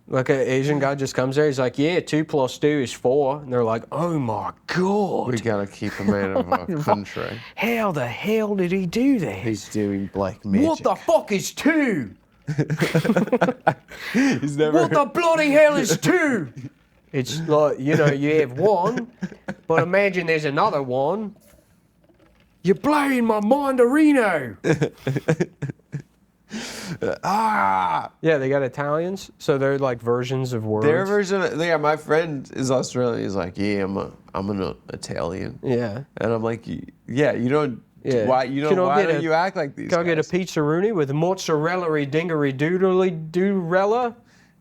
Like an Asian guy just comes there, he's like, yeah, 2 + 2 is 4. And they're like, oh my God. We gotta keep a man of our country. How the hell did he do that? He's doing black magic. What the fuck is 2? He's never... What the bloody hell is 2? It's like, you have 1, but imagine there's another 1. You're blowing my minderino. Yeah, they got Italians, so they're like versions of words. Their version of... Yeah, my friend is Australian. He's like, yeah, I'm an Italian. Yeah. And I'm like, yeah, you don't... Yeah. Why, why get don't you act like these Can I guys? get a pizzaroonie with mozzarella dingery doodly doorella?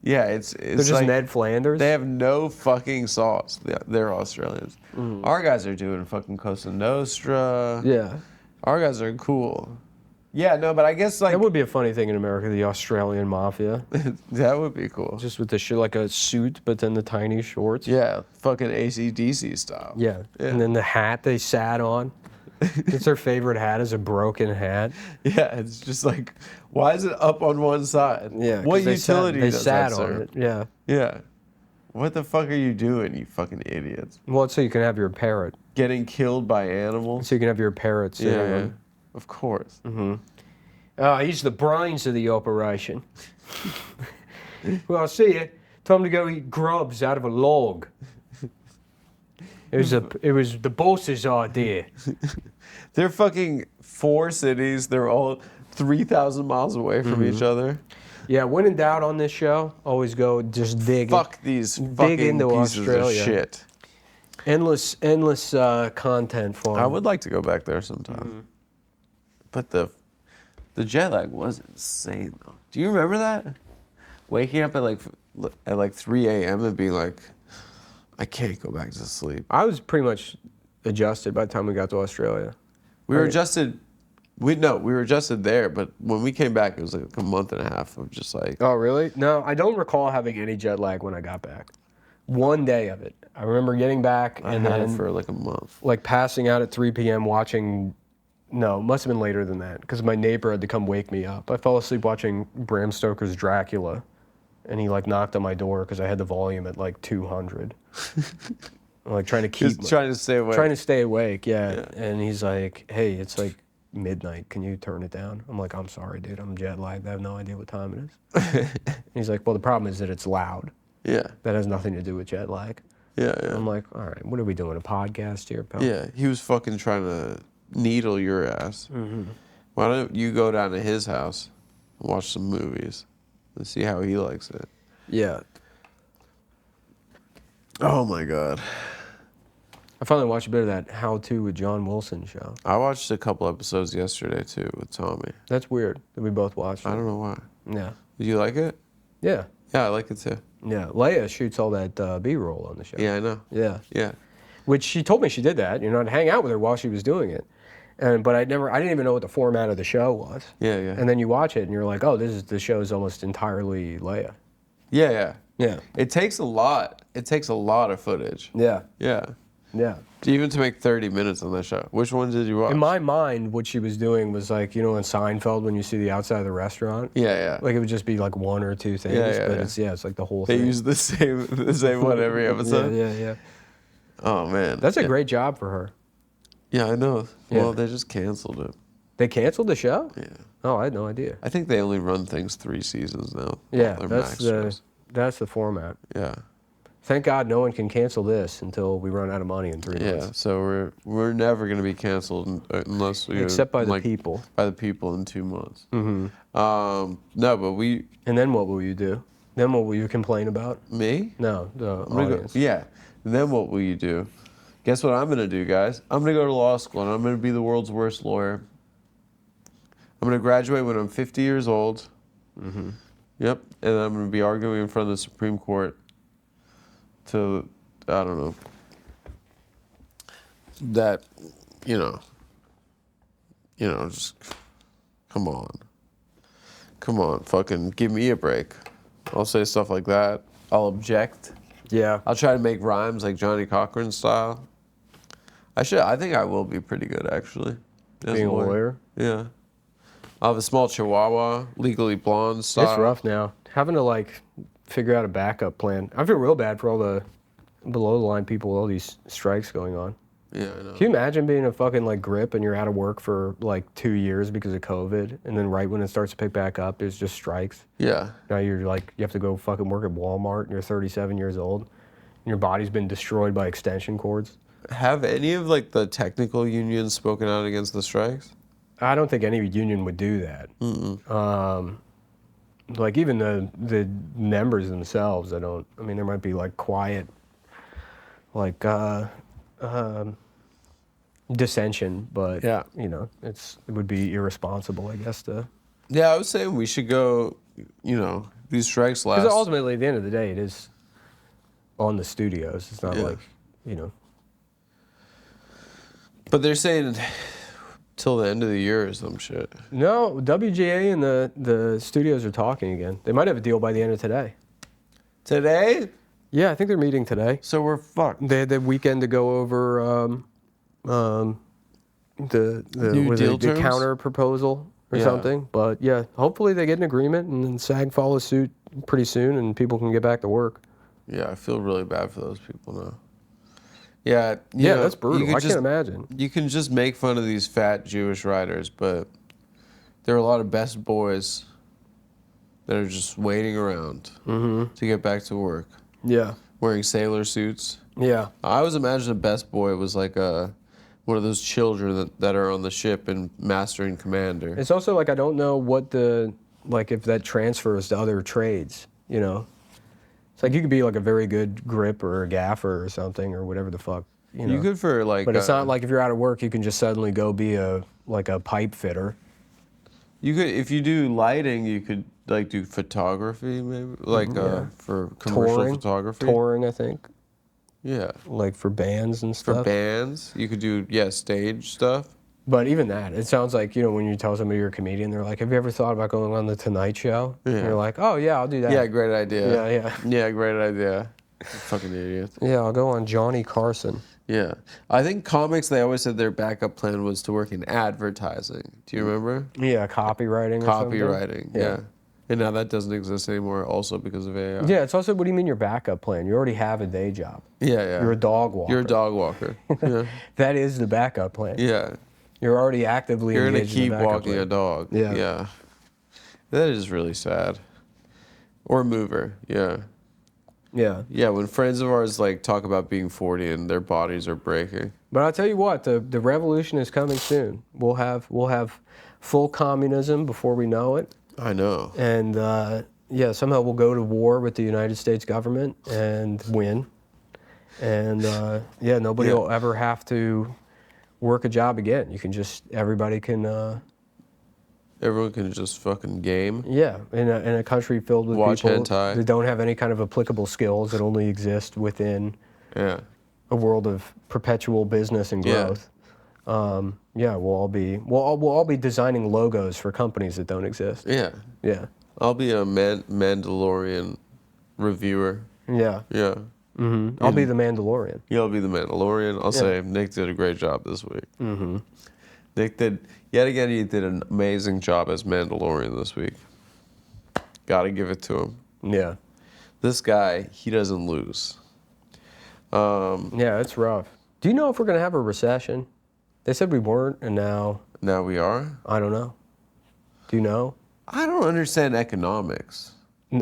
Yeah, it's They're just like... Ned Flanders. They have no fucking sauce. They're Australians. Our guys are doing fucking Cosa Nostra. Yeah. Our guys are cool. Yeah, no, but I guess like That would be a funny thing in America, the Australian mafia. that would be cool. Just with the shit like a suit, but then the tiny shorts. Yeah, fucking AC/DC style. Yeah. And then the hat they sat on. It's their favorite hat is a broken hat. Yeah, it's just like, why is it up on one side? Yeah. 'cause What they utility they does sat that on serve? it. Yeah. Yeah. What the fuck are you doing, you fucking idiots? Well, it's so you can have your parrot. Getting killed by animals? So you can have your parrot sitting Yeah, on. of course. He's the brains of the operation. Well, I see you. Time to go eat grubs out of a log. It was the boss's idea. They're fucking 4 cities. They're all 3,000 miles away from each other. Yeah, when in doubt on this show, always go just dig. Fuck these fucking into pieces Australia. of shit. Endless content for 'em. I would like to go back there sometime. But the jet lag was insane though. Do you remember that? Waking up at like 3 a.m. and being like, I can't go back to sleep. I was pretty much adjusted by the time we got to Australia. We were adjusted. We were adjusted there, but when we came back, it was like a month and a half of just like. Oh, really? No, I don't recall having any jet lag when I got back. One day of it. I remember getting back I and had then it for like a month. like passing out at 3 p.m. watching. No, must have been later than that because my neighbor had to come wake me up. I fell asleep watching Bram Stoker's Dracula, and he like knocked on my door because I had the volume at like 200. I'm like trying to keep Just trying to stay away. trying to stay awake, yeah. And he's like, "Hey, it's like midnight. Can you turn it down? I'm like, I'm sorry, dude. I'm jet lagged. I have no idea what time it is. And he's like, well, the problem is that it's loud. Yeah. That has nothing to do with jet lag. Yeah, yeah. I'm like, all right, what are we doing? A podcast here, pal? Yeah, he was fucking trying to needle your ass. Mm-hmm. Why don't you go down to his house and watch some movies and see how he likes it? Yeah. Oh my god. I finally watched a bit of that How To with John Wilson show. I watched a couple episodes yesterday too with Tommy. That's weird that we both watched it. I don't know why. Yeah. Did you like it? Yeah. Yeah, I like it too. Yeah. Leia shoots all that B-roll on the show. Yeah, I know. Yeah. Yeah. Which she told me she did that, you know, to hang out with her while she was doing it. But I didn't even know what the format of the show was. Yeah, yeah. And then you watch it and you're like, oh, the show is almost entirely Leia. Yeah, yeah. Yeah. It takes a lot. It takes a lot of footage. Yeah. Yeah. Yeah. Even to make 30 minutes on that show. Which one did you watch? In my mind, what she was doing was like, you know, in Seinfeld when you see the outside of the restaurant. Yeah, yeah. Like it would just be like one or two things, Yeah, yeah, but yeah. it's like the whole They thing. use the same one every episode. Yeah, yeah, yeah. Oh man. That's a great job for her. Yeah, I know. Yeah. Well, they just canceled it. They canceled the show? Yeah. Oh, I had no idea. I think they only run things 3 seasons now. Yeah, They're that's the format. Yeah. Thank God no one can cancel this until we run out of money in 3 Yeah. months. So we're never gonna be canceled unless we Except by the people. By the people in 2 months. Mm-hmm. No, but we. And then what will you do? Then what will you complain about? Me? No, the I'm gonna audience. go, yeah. And then what will you do? Guess what I'm gonna do, guys? I'm gonna go to law school and I'm gonna be the world's worst lawyer. I'm gonna graduate when I'm 50 years old. Mm-hmm. Yep. And I'm gonna be arguing in front of the Supreme Court. To, I don't know. That, just come on, fucking give me a break. I'll say stuff like that. I'll object. Yeah. I'll try to make rhymes like Johnny Cochran style. I think I will be pretty good, actually. as Being a lawyer? Yeah. I'll have a small chihuahua, legally blonde style. It's rough now. Having to like figure out a backup plan. I feel real bad for all the below the line people with all these strikes going on. Yeah, I know. Can you imagine being a fucking like grip and you're out of work for like 2 years because of COVID, and then right when it starts to pick back up, there's just strikes. Yeah. Now you're like, you have to go fucking work at Walmart and you're 37 years old and your body's been destroyed by extension cords. Have any of like the technical unions spoken out against the strikes? I don't think any union would do that. Like even the members themselves, I mean, there might be like quiet, like dissension, but Yeah. it would be irresponsible, I guess, to. Yeah, I was saying we should go, these strikes last. Because ultimately, at the end of the day, it is on the studios. It's not Yeah. like, But they're saying till the end of the year or some shit. No, WGA and the studios are talking again. They might have a deal by the end of today. Today? Yeah, I think they're meeting today. So we're fucked. They had the weekend to go over the New deal the terms? counter proposal or Yeah. something. But yeah, hopefully they get an agreement and then SAG follows suit pretty soon and people can get back to work. Yeah, I feel really bad for those people now. Yeah, Yeah, know, that's brutal. you I could can't imagine. You can just make fun of these fat Jewish writers, but there are a lot of best boys that are just waiting around to get back to work, Yeah. wearing sailor suits. Yeah. I always imagined a best boy was like one of those children that are on the ship in Master and Commander. It's also like I don't know what if that transfers to other trades, It's like you could be like a very good grip or a gaffer or something or whatever the fuck. You could for like. But it's not like if you're out of work, you can just suddenly go be a pipe fitter. You could, if you do lighting, you could like do photography, maybe like for commercial photography. Touring, I think. Yeah. Like for bands and stuff. For bands, you could do stage stuff. But even that, it sounds like, when you tell somebody you're a comedian, they're like, have you ever thought about going on the Tonight Show? Yeah. And you're like, oh yeah, I'll do that. Yeah, great idea. Yeah, yeah. Yeah, great idea. Fucking idiot. Yeah, I'll go on Johnny Carson. Yeah. I think comics, they always said their backup plan was to work in advertising. Do you remember? Yeah, copywriting or something. Copywriting, yeah. And now that doesn't exist anymore also because of AI. Yeah, it's also, what do you mean your backup plan? You already have a day job. Yeah, yeah. You're a dog walker. You're a dog walker. Yeah. That is the backup plan. Yeah. You're already actively You're gonna engaged in keep the backup walking plan. a dog. Yeah. Yeah. That is really sad. Or a mover. Yeah. Yeah. Yeah. When friends of ours like talk about being 40 and their bodies are breaking. But I'll tell you what, the revolution is coming soon. We'll have full communism before we know it. I know. And yeah, somehow we'll go to war with the United States government and win. And yeah, nobody will ever have to work a job again. You can just, everybody can. Everyone can just fucking game. Yeah, in a country filled with Watch people hentai. that don't have any kind of applicable skills that only exist within Yeah. a world of perpetual business and growth. Yeah, we'll all be designing logos for companies that don't exist. Yeah. Yeah. I'll be a Mandalorian reviewer. Yeah. Yeah. Mm-hmm. I'll be the Mandalorian. You'll be the Mandalorian. I'll say Nick did a great job this week. Mm-hmm. Nick did, yet again, he did an amazing job as Mandalorian this week. Gotta give it to him. Yeah. This guy, he doesn't lose. Yeah, it's rough. Do you know if we're gonna have a recession? They said we weren't, and now Now we are? I don't know. Do you know? I don't understand economics.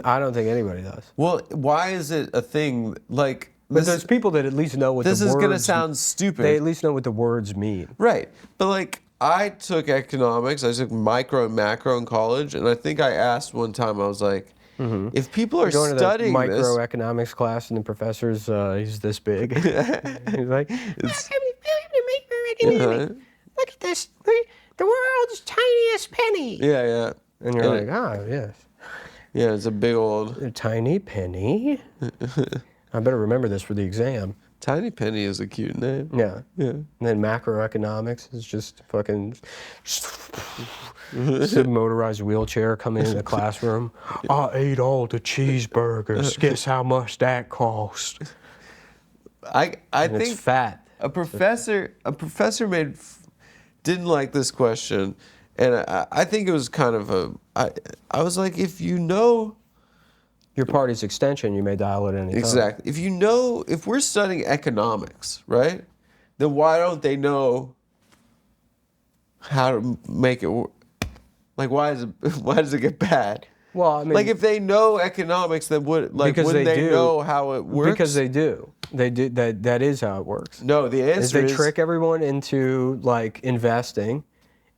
I don't think anybody does. Well, why is it a thing? Like, But there's people that at least know what the words... This is going to sound stupid. They at least know what the words mean. Right. But like, I took economics, I took micro and macro in college, and I think I asked one time, I was like, if people are Going to studying the this... microeconomics class and the professor's, he's this big. He's like, look at this, the world's tiniest penny. Yeah, yeah. And you're like, yes. Yeah, it's a big old... A tiny penny. I better remember this for the exam. Tiny Penny is a cute name. Yeah. Yeah. And then macroeconomics is just fucking some motorized wheelchair coming into the classroom. I ate all the cheeseburgers. Guess how much that cost? I And think it's fat. a professor didn't like this question, and I think it was kind of I was like, if you know Your party's extension, you may dial at any time. exactly, if you know, if we're studying economics, right, then why don't they know how to make it work? Like, why does it get bad? Well, I mean, Like, if they know economics, then wouldn't they know how it works? Because they do. They do. That is how it works. No, the answer They trick everyone into like investing,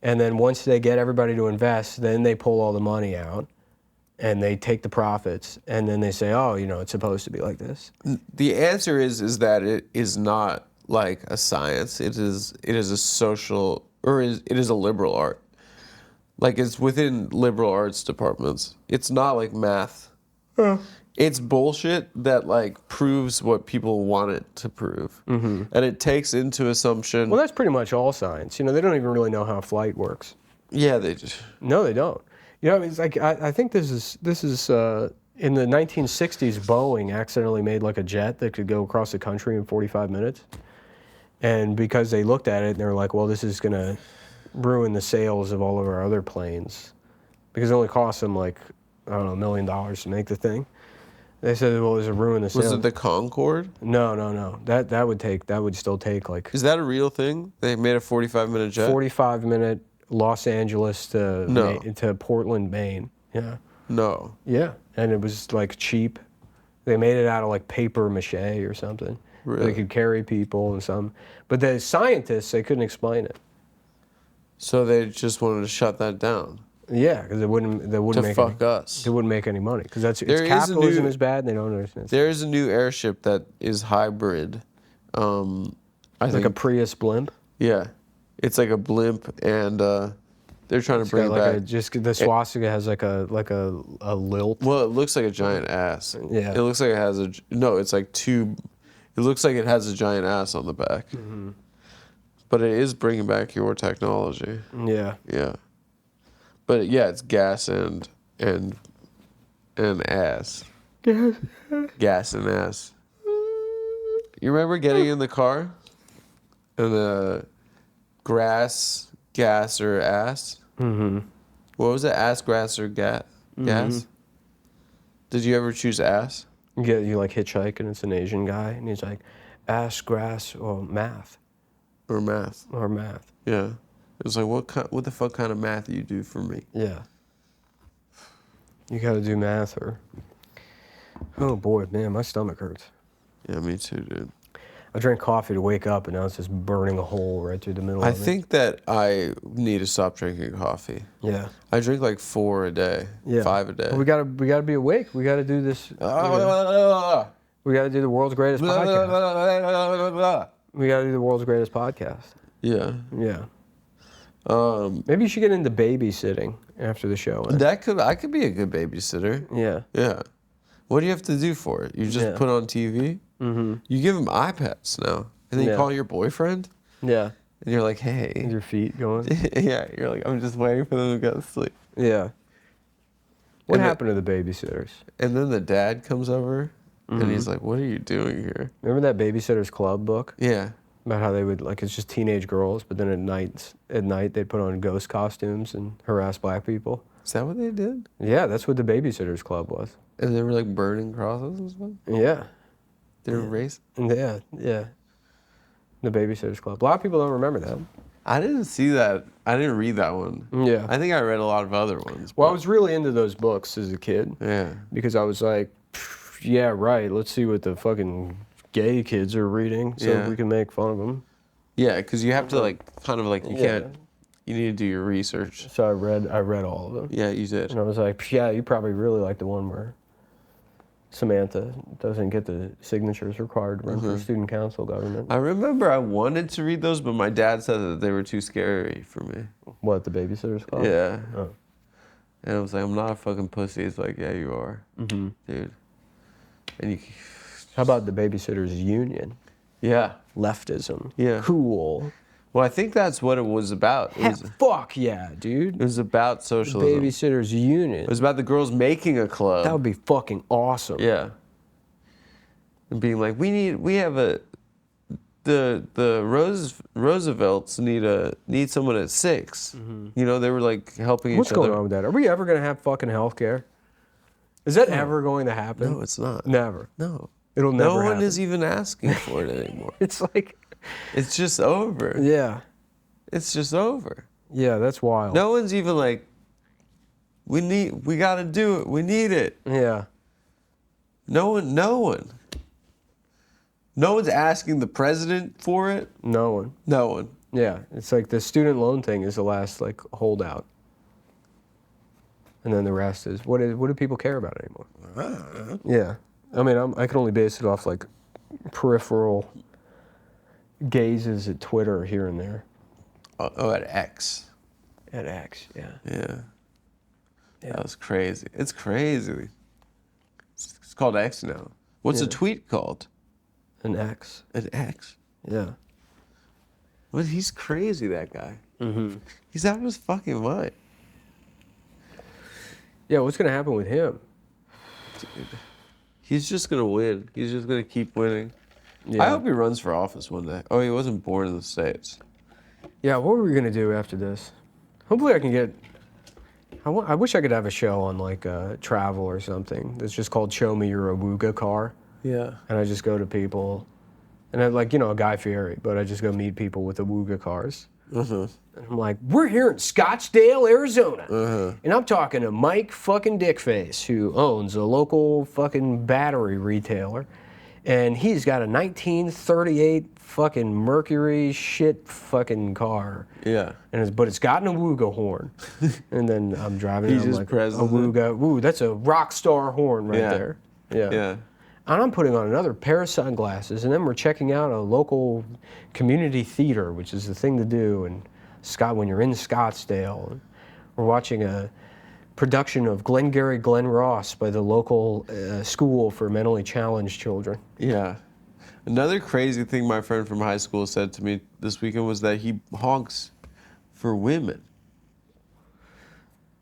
and then once they get everybody to invest, then they pull all the money out, and they take the profits, and then they say, oh, it's supposed to be like this. The answer is that it is not like a science. It is a social, or it is a liberal art. Like, it's within liberal arts departments. It's not like math. It's bullshit that like proves what people want it to prove, and it takes into assumption. Well, that's pretty much all science. They don't even really know how flight works. Yeah, they just. No, they don't. It's like I think this is in the 1960s. Boeing accidentally made like a jet that could go across the country in 45 minutes, and because they looked at it and they were like, well, this is gonna ruin the sales of all of our other planes, because it only cost them like, I don't know, $1 million to make the thing. They said, well, it was a ruin the sales. Was it the Concorde? No. That would still take like. Is that a real thing? They made a 45-minute jet. 45-minute Los Angeles to Portland, Maine. Yeah. No. Yeah, and it was like cheap. They made it out of like paper mache or something. Really? They could carry people and some, but the scientists, they couldn't explain it. So they just wanted to shut that down. Yeah, because they wouldn't To make fuck us. They wouldn't make any money because There is capitalism is bad. And they don't understand. There is a new airship that is hybrid. I Like think a Prius blimp. Yeah, it's like a blimp, and they're trying to bring it back. The swastika has like a lilt. Well, it looks like a giant ass. Yeah. It looks like it has it's like two. It looks like it has a giant ass on the back. Mm-hmm. But it is bringing back your technology. Yeah. Yeah. But yeah, it's gas and ass. Gas and ass. You remember getting in the car? And the grass, gas, or ass? Mm-hmm. What was it? Ass, grass, or gas? Mm-hmm. Did you ever choose ass? Yeah, you like hitchhike and it's an Asian guy and he's like, ass, grass, or math. Or math? Or math. Yeah. It was like, what the fuck kind of math do you do for me? Yeah. You got to do math or... Oh, boy, man, my stomach hurts. Yeah, me too, dude. I drank coffee to wake up, and now it's just burning a hole right through the middle I of it. think that I need to stop drinking coffee. Yeah. I drink like 4 a day, Yeah. 5 a day. Well, we gotta be awake. We gotta do this. We gotta do the world's greatest podcast. We gotta do the world's greatest podcast. Yeah. Yeah. Maybe you should get into babysitting after the show. I could be a good babysitter. Yeah. Yeah. What do you have to do for it? You just put on TV? Mm-hmm. You give them iPads now. And then you call your boyfriend? Yeah. And you're like, hey. Your feet going. Yeah. You're like, I'm just waiting for them to go to sleep. Yeah. What happened to the babysitters? And then the dad comes over and he's like, what are you doing here? Remember that Babysitter's Club book? Yeah. About how they would, like, it's just teenage girls, but then at night they'd put on ghost costumes and harass black people. Is that what they did? Yeah, that's what the Babysitter's Club was. And they were like burning crosses and stuff? Yeah. They were racist? Yeah. The Babysitter's Club. A lot of people don't remember that. I didn't see that. I didn't read that one. Yeah. I think I read a lot of other ones. Well, I was really into those books as a kid. Yeah. Because I was like, yeah, right, let's see what the fucking gay kids are reading so we can make fun of them. Yeah, because you have to like, kind of like, you Yeah. can't, you need to do your research. So I read all of them. Yeah, you did. And I was like, yeah, you probably really like the one where Samantha doesn't get the signatures required to run for student council government. I remember I wanted to read those, but my dad said that they were too scary for me. What, the Babysitter's Club? Yeah. Oh. And I was like, I'm not a fucking pussy. It's like, yeah, you are, dude. And you, How about the Babysitters Union? yeah. Leftism. Yeah. Cool. Well, I think that's what it was about. Fuck yeah, dude. It was about socialism. Babysitters Union. It was about the girls making a club. That would be fucking awesome. Yeah. And being like, the Roosevelts need someone at 6. You know, they were like helping What's each other. going on with that? Are we ever going to have fucking health care? Is that ever going to happen? No, it's not. Never. No. It'll never happen. No one is even asking for it anymore. It's like... It's just over. Yeah. It's just over. Yeah, that's wild. No one's even like, we gotta do it. We need it. Yeah. No one. No one's asking the president for it. No one. No one. Yeah. It's like the student loan thing is the last, like, holdout. And then the rest is, what do people care about anymore? Yeah. I mean, I can only base it off, like, peripheral gazes at Twitter here and there. Oh, at X. At X, yeah. Yeah. That was crazy. It's crazy. It's called X now. What's a tweet called? An X. An X? Yeah. Well, he's crazy, that guy. He's out of his fucking mind. Yeah, what's going to happen with him? Dude. He's just going to win. He's just going to keep winning. Yeah. I hope he runs for office one day. Oh, he wasn't born in the States. Yeah, what were we going to do after this? Hopefully I can get... I wish I could have a show on, like, travel or something that's just called Show Me Your Awooga Car. Yeah. And I just go to people... And I like, you know, a Guy Fieri, but I just go meet people with Awooga cars. And I'm like, we're here in Scottsdale, Arizona. And I'm talking to Mike fucking Dickface, who owns a local fucking battery retailer. And he's got a 1938 fucking Mercury shit fucking car. Yeah. But it's got an Awooga horn. And then I'm driving and I'm like, Awooga, ooh, that's a rock star horn right there. Yeah. And I'm putting on another pair of sunglasses, and then we're checking out a local community theater, which is the thing to do. And when you're in Scottsdale, and we're watching a production of Glengarry Glen Ross by the local school for mentally challenged children. Yeah. Another crazy thing my friend from high school said to me this weekend was that he honks for women.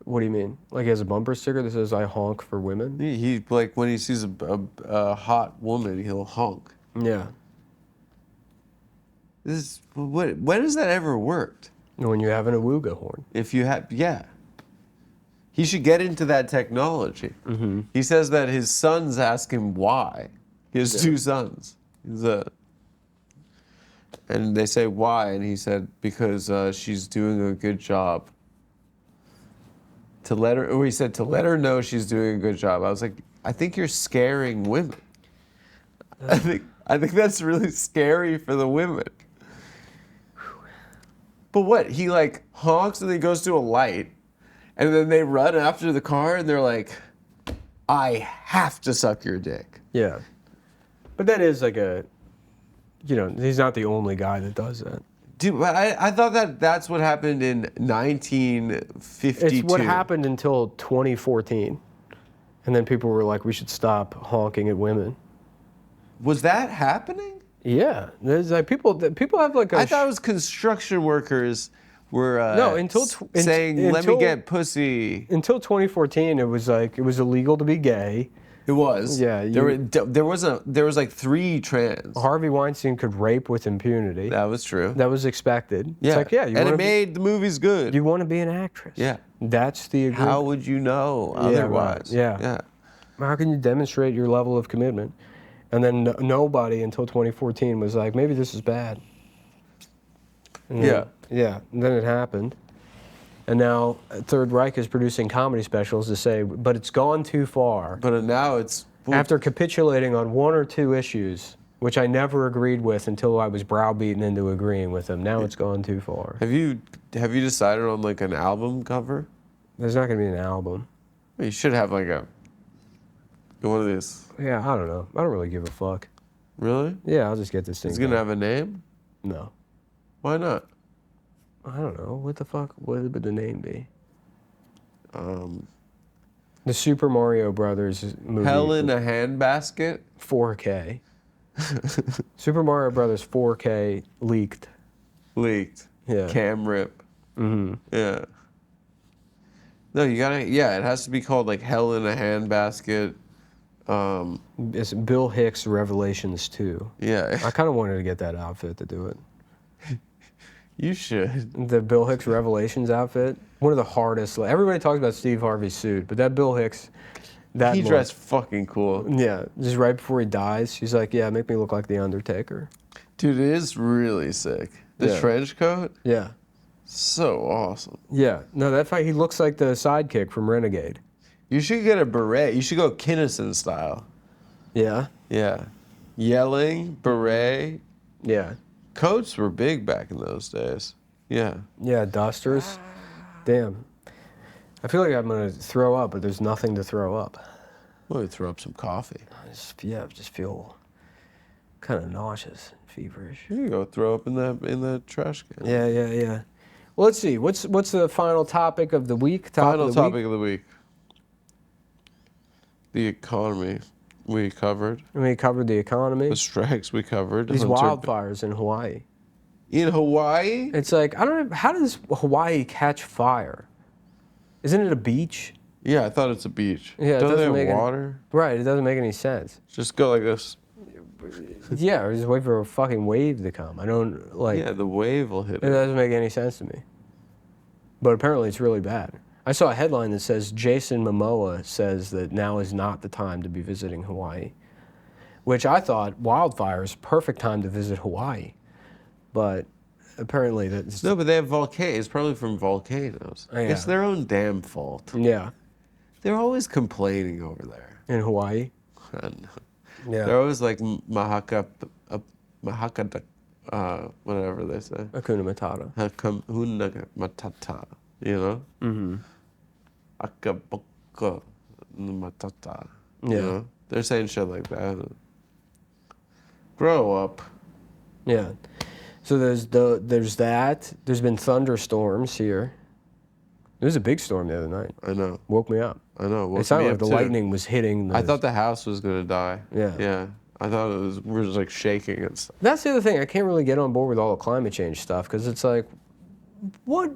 What do you mean? Like he has a bumper sticker that says, I honk for women? He like, when he sees a hot woman, he'll honk. Yeah. When has that ever worked? When you have an Awooga horn. If you have, yeah. He should get into that technology. He says that his sons ask him why. He has 2 sons. And they say, why? And he said, because she's doing a good job. He said, to let her know she's doing a good job. I was like, I think you're scaring women. I think that's really scary for the women. But what? He like honks and then goes to a light, and then they run after the car and they're like, I have to suck your dick. Yeah. But that is like he's not the only guy that does that. Dude, but I thought that's what happened in 1952. It's what happened until 2014. And then people were like, we should stop honking at women. Was that happening? Yeah. There's like people have like I thought it was construction workers were saying, let me get pussy. Until 2014, it was illegal to be gay. It was. Yeah. There was like 3 trans. Harvey Weinstein could rape with impunity. That was true. That was expected. Yeah. It's like, yeah. And it made the movies good. You want to be an actress. Yeah. That's the agreement. How would you know otherwise? Yeah. Yeah. How can you demonstrate your level of commitment? And then nobody until 2014 was like, maybe this is bad. And yeah. Yeah. And then it happened. And now Third Reich is producing comedy specials to say, but it's gone too far. But now it's... After capitulating on 1 or 2 issues, which I never agreed with until I was browbeaten into agreeing with them, now it's gone too far. Have you decided on like an album cover? There's not going to be an album. You should have like one of these. Yeah, I don't know. I don't really give a fuck. Really? Yeah, I'll just get this thing. It's going to have a name? No. Why not? I don't know. What the fuck would the name be? The Super Mario Brothers movie. Hell in a Handbasket? 4K. Super Mario Brothers 4K leaked. Leaked. Yeah. Cam rip. Mm-hmm. Yeah. No, you gotta, it has to be called like Hell in a Handbasket. It's Bill Hicks Revelations 2. Yeah. I kind of wanted to get that outfit to do it. You should. The Bill Hicks Revelations outfit, one of the hardest. Everybody talks about Steve Harvey's suit, but that Bill Hicks, he dressed fucking cool. Yeah, just right before he dies, he's like, "Yeah, make me look like the Undertaker." Dude, it is really sick. The trench coat. Yeah. So awesome. Yeah. No, that fight, he looks like the sidekick from Renegade. You should get a beret. You should go Kinnison style. Yeah. Yeah. Yelling, beret. Yeah. Coats were big back in those days. Yeah. Yeah, dusters. Damn. I feel like I'm going to throw up, but there's nothing to throw up. Well, throw up some coffee. I just feel kind of nauseous and feverish. You can go throw up in the trash can. Yeah. Well, let's see. What's the final topic of the week? Final topic of the week. The economy. We covered. We covered the economy. The strikes we covered. These wildfires in Hawaii. In Hawaii? It's like, I don't know, how does Hawaii catch fire? Isn't it a beach? Yeah, I thought it's a beach. Yeah, Don't they have water? Right, it doesn't make any sense. Just go like this. Yeah, or just wait for a fucking wave to come. I don't, like... Yeah, the wave will hit it. It doesn't make any sense to me. But apparently it's really bad. I saw a headline that says Jason Momoa says that now is not the time to be visiting Hawaii, which I thought wildfires, perfect time to visit Hawaii, but apparently that's... No, but they have volcanoes. It's probably from volcanoes. Yeah. It's their own damn fault. Yeah. They're always complaining over there. In Hawaii? Yeah. They're always like whatever they say. Hakuna Matata. Hakuna Matata. You know? Mm-hmm. Acapulco Matata. Yeah. You know? They're saying shit like that. Grow up. Yeah. So there's that. There's been thunderstorms here. There was a big storm the other night. I know. Woke me up. I know. It sounded like the lightning was hitting. I thought the house was gonna die. Yeah. Yeah. I thought we were just like shaking and stuff. That's the other thing. I can't really get on board with all the climate change stuff because it's like, what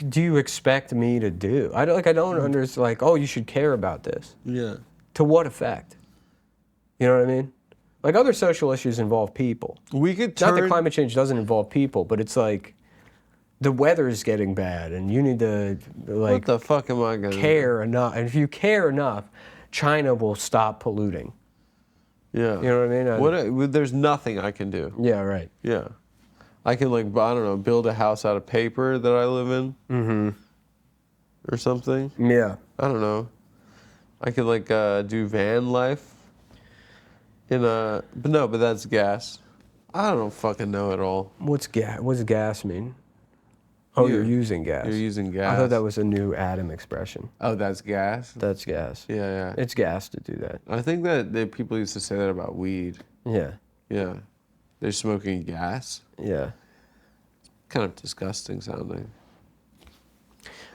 do you expect me to do? I don't understand. Like, oh, you should care about this. Yeah. To what effect? You know what I mean? Like other social issues involve people. We could turn... Not that climate change doesn't involve people, but it's like the weather's getting bad, and you need to like. What the fuck am I gonna care enough? And if you care enough, China will stop polluting. Yeah. You know what I mean? There's nothing I can do. Yeah. Right. Yeah. I can like, I don't know, build a house out of paper that I live in. Mm-hmm. Or something. Yeah. I don't know. I could like do van life. But that's gas. I don't fucking know at all. What's gas mean? Oh, you're You. using gas. You're using I thought gas. that was a new Adam expression. Oh, that's gas? That's gas. Yeah. It's gas to do that. I think that people used to say that about weed. Yeah. Yeah. They're smoking gas. Yeah. Kind of disgusting sounding.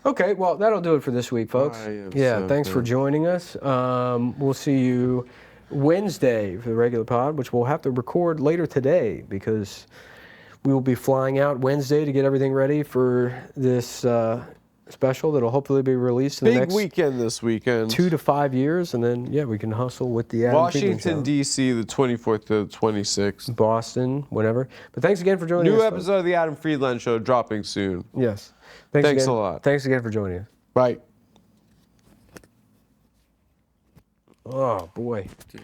Okay, well, that'll do it for this week, folks. Yeah, thanks for joining us. We'll see you Wednesday for the regular pod, which we'll have to record later today because we will be flying out Wednesday to get everything ready for this special that'll hopefully be released in the next weekend this weekend. 2 to 5 years, and then, yeah, we can hustle with the Adam Friedland show. Washington, D.C., the 24th to the 26th. Boston, whatever. But thanks again for joining us. New episode of the Adam Friedland Show dropping soon. Yes. Thanks again. a lot. Thanks again for joining us. Bye. Oh, boy. Dude.